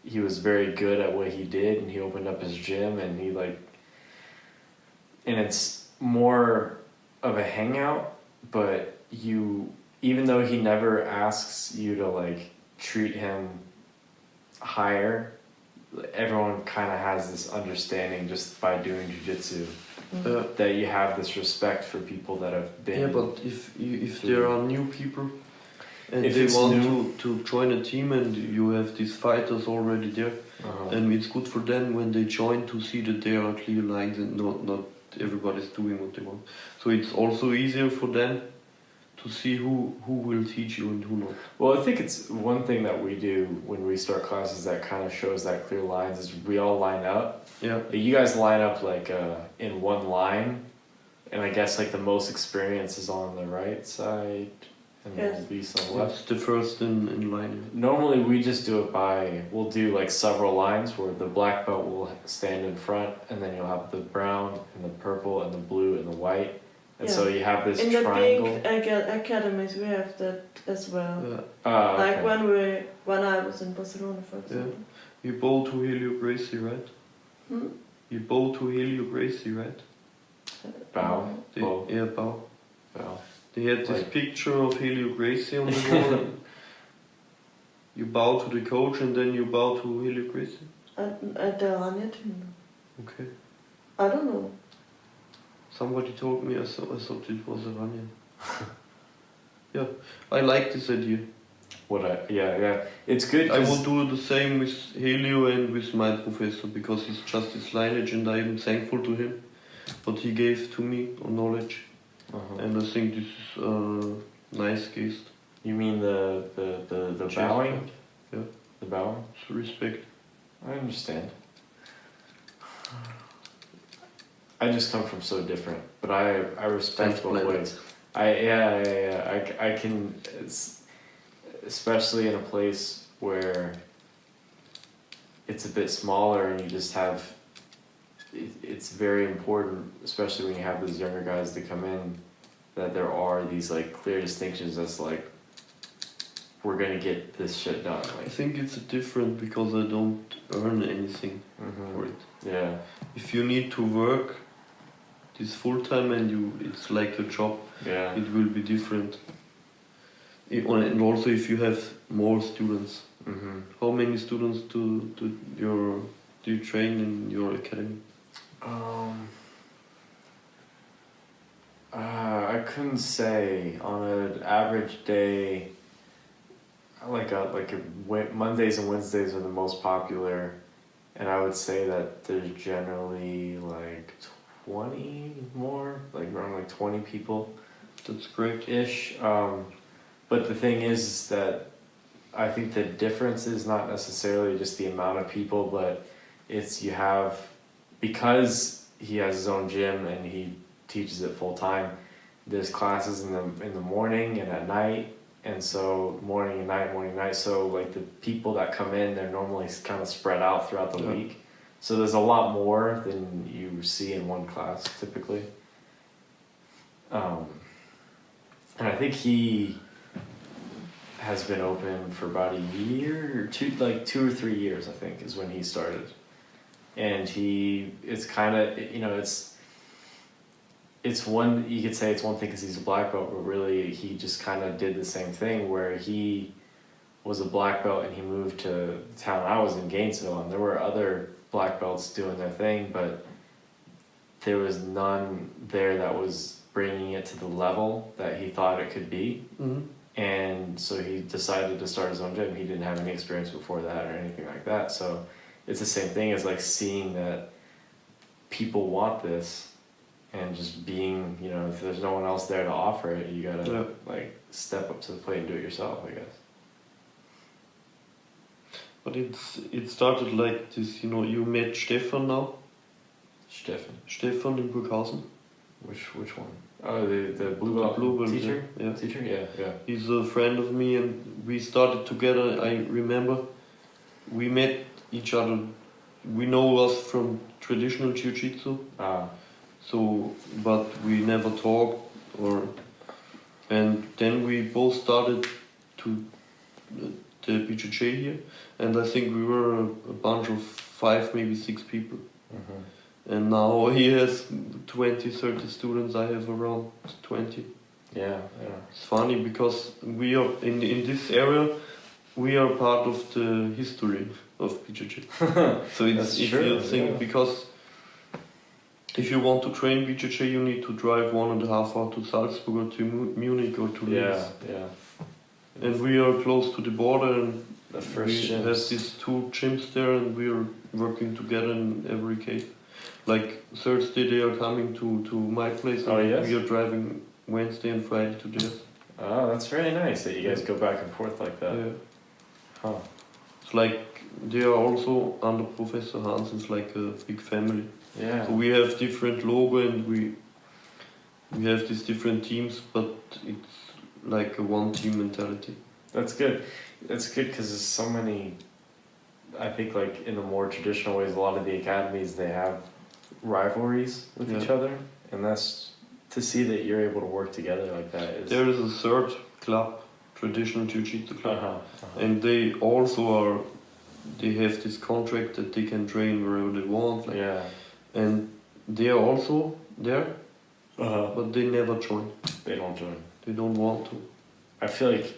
Speaker 1: he was very good at what he did, and he opened up his gym, and and it's more of a hangout, but even though he never asks you to like treat him higher, everyone kind of has this understanding just by doing jiu-jitsu that you have this respect for people that have been.
Speaker 3: Yeah, but if there are new people and they want to join a team and you have these fighters already there, and it's good for them when they join to see that there are clear lines and not everybody's doing what they want. So it's also easier for them to see who will teach you and who not.
Speaker 1: Well, I think it's one thing that we do when we start classes that kind of shows that clear lines is we all line up.
Speaker 3: Yeah.
Speaker 1: You guys line up like in one line, and I guess like the most experience is on the right side, and
Speaker 4: Yes.
Speaker 1: the least on the left.
Speaker 3: That's the first in line.
Speaker 1: Normally we just do it we'll do like several lines where the black belt will stand in front, and then you'll have the brown and the purple and the blue and the white. And so you have this
Speaker 4: in
Speaker 1: triangle.
Speaker 4: In the big academies we have that as well. Like
Speaker 1: Okay.
Speaker 4: when I was in Barcelona, for example.
Speaker 3: You bow to Helio Gracie, right? You bow to Helio Gracie, right?
Speaker 1: Bow. Bow.
Speaker 3: Yeah, bow.
Speaker 1: Bow.
Speaker 3: They had this picture of Helio Gracie on the wall. And you bow to the coach and then you bow to Helio Gracie.
Speaker 4: Der Ranja Team.
Speaker 3: Okay.
Speaker 4: I don't know.
Speaker 3: Somebody told me, I thought it was a Ranja. Yeah, I like this idea.
Speaker 1: It's good.
Speaker 3: I will do the same with Helio and with my professor because he's just his lineage and I'm thankful to him. What he gave to me on knowledge. And I think this is a nice guest.
Speaker 1: You mean the bowing?
Speaker 3: Yeah.
Speaker 1: The bowing?
Speaker 3: So respect.
Speaker 1: I understand. I just come from so different, but I respect both ways. I can, especially in a place where it's a bit smaller and you just have. It's very important, especially when you have those younger guys that come in, that there are these like clear distinctions that's like, we're gonna get this shit done. Like,
Speaker 3: I think it's different because I don't earn anything for it.
Speaker 1: Yeah.
Speaker 3: If you need to work this full time and it's like your job, it will be different. And also if you have more students. How many students do you train in your academy?
Speaker 1: I couldn't say. On an average day, Mondays and Wednesdays are the most popular, and I would say that there's generally like 20 more, like around like 20 people.
Speaker 3: That's great.
Speaker 1: Ish. But the thing is that I think the difference is not necessarily just the amount of people, but it's because he has his own gym and he teaches it full time. There's classes in the morning and at night, and so morning and night. So like the people that come in, they're normally kind of spread out throughout the week. So there's a lot more than you see in one class typically. And I think he has been open for about a year or two, like 2 or 3 years, I think, is when he started. And it's kind of, you know, it's one, you could say it's one thing because he's a black belt, but really he just kind of did the same thing where he was a black belt and he moved to the town I was in, Gainesville, and there were other black belts doing their thing, but there was none there that was bringing it to the level that he thought it could be.
Speaker 3: Mm-hmm.
Speaker 1: And so he decided to start his own gym. He didn't have any experience before that or anything like that. So it's the same thing as like seeing that people want this and just being, you know, if there's no one else there to offer it, you gotta like step up to the plate and do it yourself, I guess.
Speaker 3: But it started like this, you know, you met Stefan now? Stefan in Burghausen.
Speaker 1: Which one? Oh, the blue belt teacher?
Speaker 3: Yeah.
Speaker 1: Teacher? Yeah.
Speaker 3: He's a friend of me and we started together. I remember we met each other. We know us from traditional Jiu Jitsu. So, but we never talked and then we both started to the BJJ here, and I think we were a bunch of 5, maybe 6 people.
Speaker 1: Mm-hmm.
Speaker 3: And now he has 20, 30 students, I have around 20.
Speaker 1: Yeah.
Speaker 3: It's funny because we are in this area, we are part of the history of BJJ. So it's, if you think, because if you want to train BJJ, you need to drive 1.5 hours to Salzburg or to Munich or to Linz.
Speaker 1: Yeah.
Speaker 3: And we are close to the border, and
Speaker 1: the first
Speaker 3: we have these 2 gyms there, and we are working together in every case. Like Thursday, they are coming to my place, and we are driving Wednesday and Friday to theirs.
Speaker 1: Oh, that's very nice that you guys go back and forth like that.
Speaker 3: Yeah.
Speaker 1: Huh.
Speaker 3: It's like they are also under Professor Hans. It's like a big family.
Speaker 1: Yeah.
Speaker 3: So we have different logo and we have these different teams, but it's like a one team mentality.
Speaker 1: That's good. That's good because there's so many. I think like in the more traditional ways, a lot of the academies they have rivalries with each other, and that's to see that you're able to work together like that.
Speaker 3: There is a third club, traditional Jiu Jitsu club, and they also are. They have this contract that they can train wherever they want. Like, and they are also there, but they never join.
Speaker 1: They don't join.
Speaker 3: They don't want to.
Speaker 1: I feel like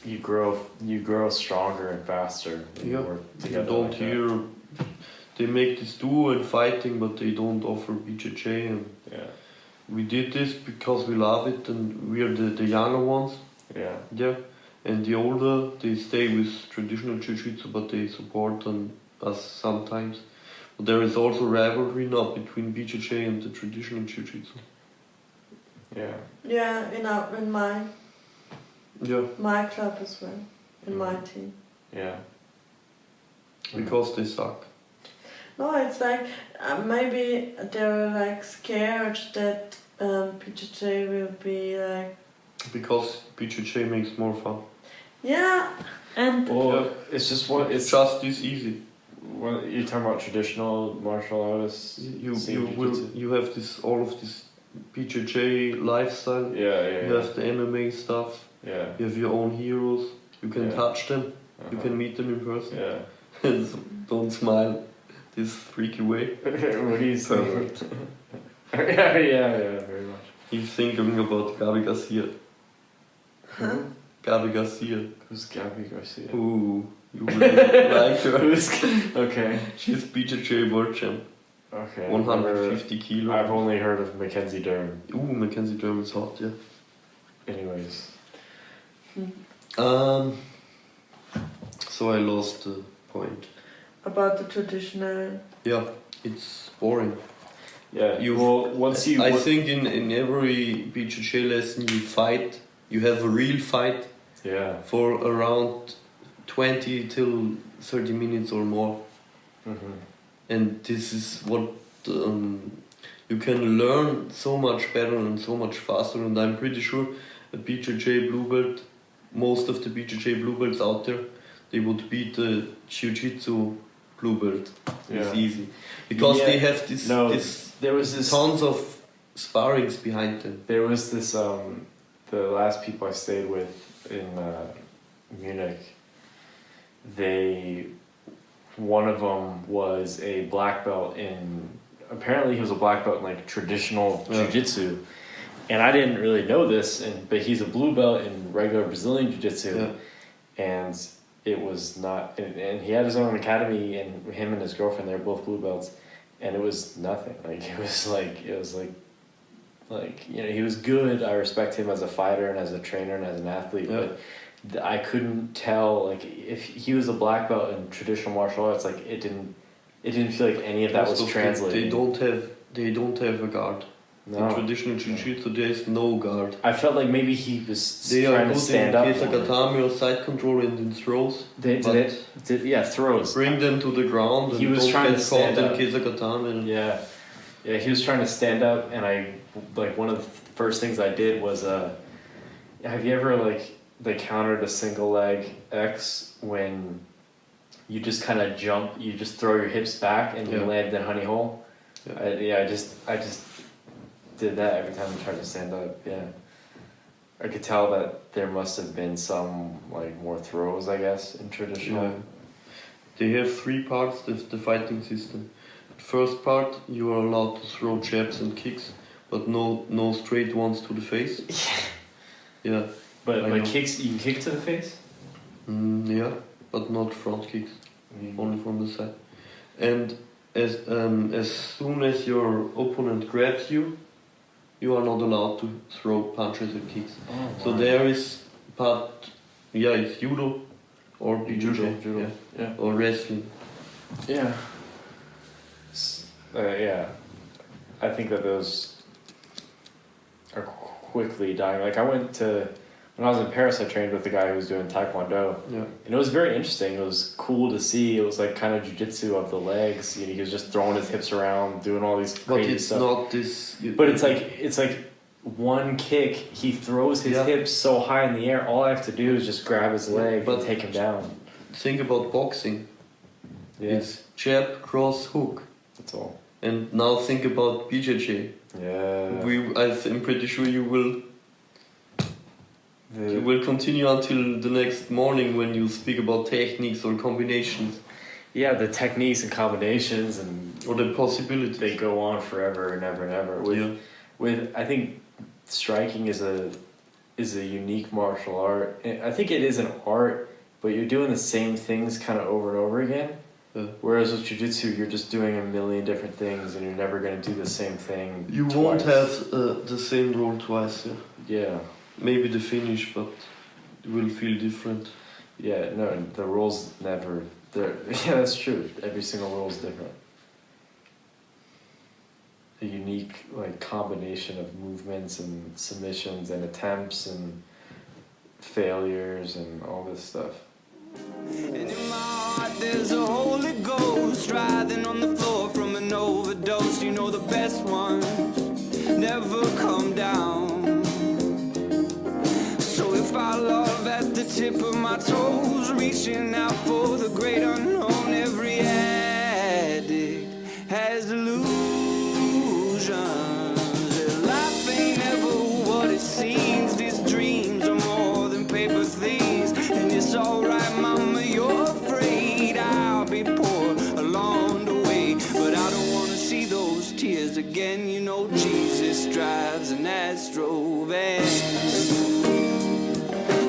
Speaker 1: you grow stronger and faster when you work together.
Speaker 3: You don't hear. They make this duo and fighting, but they don't offer BJJ. And we did this because we love it, and we are the younger ones. Yeah. And the older, they stay with traditional Jiu-Jitsu, but they support us sometimes. But there is also rivalry now between BJJ and the traditional Jiu-Jitsu.
Speaker 4: Yeah, in my club as well, in my team.
Speaker 1: Yeah.
Speaker 3: Because they suck.
Speaker 4: No, it's like maybe they're like scared that BJJ will be like.
Speaker 3: Because BJJ makes more fun.
Speaker 4: Yeah, and.
Speaker 1: It's just what it's
Speaker 3: just this easy.
Speaker 1: Well, you're talking about traditional martial artists.
Speaker 3: You have all of this BJJ lifestyle. You have the MMA stuff. You have your own heroes. You can touch them. You can meet them in person. Don't smile this freaky way.
Speaker 1: What do you say? Yeah, very much.
Speaker 3: He's thinking about Gabi Garcia.
Speaker 4: Huh?
Speaker 3: Gabi Garcia.
Speaker 1: Who's Gabi Garcia?
Speaker 3: Ooh, you would like her.
Speaker 1: Okay.
Speaker 3: She's BJJ world champ.
Speaker 1: Okay.
Speaker 3: 150 kilos.
Speaker 1: I've only heard of Mackenzie Dern.
Speaker 3: Ooh, Mackenzie Dern is hot, yeah.
Speaker 1: Anyways.
Speaker 3: So I lost the point.
Speaker 4: About the traditional.
Speaker 3: Yeah, it's boring.
Speaker 1: Yeah. I
Speaker 3: think in every BJJ lesson you fight. You have a real fight.
Speaker 1: Yeah.
Speaker 3: For around 20 till 30 minutes or more.
Speaker 1: Mm-hmm.
Speaker 3: And this is what you can learn so much better and so much faster. And I'm pretty sure a BJJ blue belt, most of the BJJ blue belts out there, they would beat the Jiu Jitsu blue belt. It's easy because they have this
Speaker 1: there was this
Speaker 3: tons of sparrings behind them.
Speaker 1: There was this, the last people I stayed with in Munich, one of them was a black belt in, apparently he was a black belt in like traditional Jiu Jitsu. And I didn't really know this, but he's a blue belt in regular Brazilian Jiu Jitsu.
Speaker 3: Yeah.
Speaker 1: And it was not, and he had his own academy, and him and his girlfriend, they're both blue belts. And it was nothing. Like, it was like, you know, he was good. I respect him as a fighter and as a trainer and as an athlete, but I couldn't tell, like, if he was a black belt in traditional martial arts, like, it didn't feel like any of that was translating.
Speaker 3: They don't have a guard.
Speaker 1: No.
Speaker 3: In traditional Jiu-Jitsu, there is no guard.
Speaker 1: I felt like maybe he was
Speaker 3: they
Speaker 1: trying to stand up.
Speaker 3: They are good in Kesagatame or side control and in throws.
Speaker 1: Throws.
Speaker 3: Bring them to the ground and
Speaker 1: he was trying to stand up.
Speaker 3: Kesagatame.
Speaker 1: Yeah, he was trying to stand up, and one of the first things I did was, have you ever countered a single leg X when you just kind of jump, you just throw your hips back and you land in honey hole? Yeah. I just did that every time I tried to stand up. Yeah, I could tell that there must have been some more throws, I guess, in traditional.
Speaker 3: Yeah. They have 3 parts. The fighting system. First part, you are allowed to throw jabs and kicks, but no straight ones to the face. Yeah.
Speaker 1: But kicks, you can kick to the face?
Speaker 3: Yeah, but not front kicks. Only from the side. And as soon as your opponent grabs you, you are not allowed to throw punches and kicks.
Speaker 1: Oh, wow.
Speaker 3: So there is part, it's judo or BJJ,
Speaker 1: judo. Yeah.
Speaker 3: Or wrestling.
Speaker 1: Yeah. I think that those are quickly dying. When I was in Paris, I trained with a guy who was doing Taekwondo.
Speaker 3: Yeah.
Speaker 1: And it was very interesting. It was cool to see. It was kind of jiu-jitsu of the legs. You know, he was just throwing his hips around, doing all these crazy stuff.
Speaker 3: But it's not this...
Speaker 1: But it's like one kick, he throws his hips so high in the air, all I have to do is just grab his leg and take him down.
Speaker 3: Think about boxing.
Speaker 1: Yeah.
Speaker 3: It's jab, cross, hook.
Speaker 1: That's all.
Speaker 3: And now think about BJJ.
Speaker 1: Yeah.
Speaker 3: I'm pretty sure you will continue until the next morning when you speak about techniques or combinations.
Speaker 1: Yeah, the techniques and combinations or
Speaker 3: the possibilities.
Speaker 1: They go on forever and ever and ever. With I think striking is a unique martial art. I think it is an art, but you're doing the same things kind of over and over again. Yeah. Whereas with Jiu-Jitsu, you're just doing a million different things, and you're never going to do the same thing.
Speaker 3: You won't have the same roll twice.
Speaker 1: Yeah.
Speaker 3: Maybe the finish, but it will feel different.
Speaker 1: Yeah, no, the rolls never... Yeah, that's true. Every single roll is different. A unique combination of movements and submissions and attempts and failures and all this stuff.
Speaker 2: And in my heart there's a Holy Ghost writhing on the floor from an overdose. You know the best ones never come down. So if I love at the tip of my toes, reaching out for the great unknown, every addict has illusions. Life ain't ever what it seems. These dreams are more than paper thieves. And it's alright, mama, you're afraid I'll be poor along the way. But I don't wanna see those tears again. You know Jesus drives an Astro van.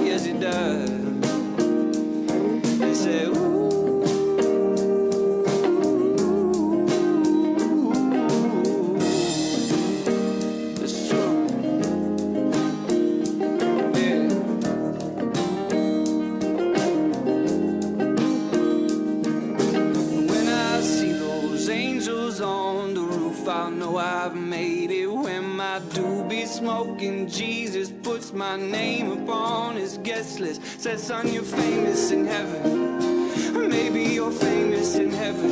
Speaker 2: Yes, he does. They say, ooh. It's true. Yeah. When I see those angels on the roof, I'll know I've made it. When my doobie smoking, Jesus puts my name upon his guest list. Says, son, you're famous in heaven. Maybe you're famous in heaven.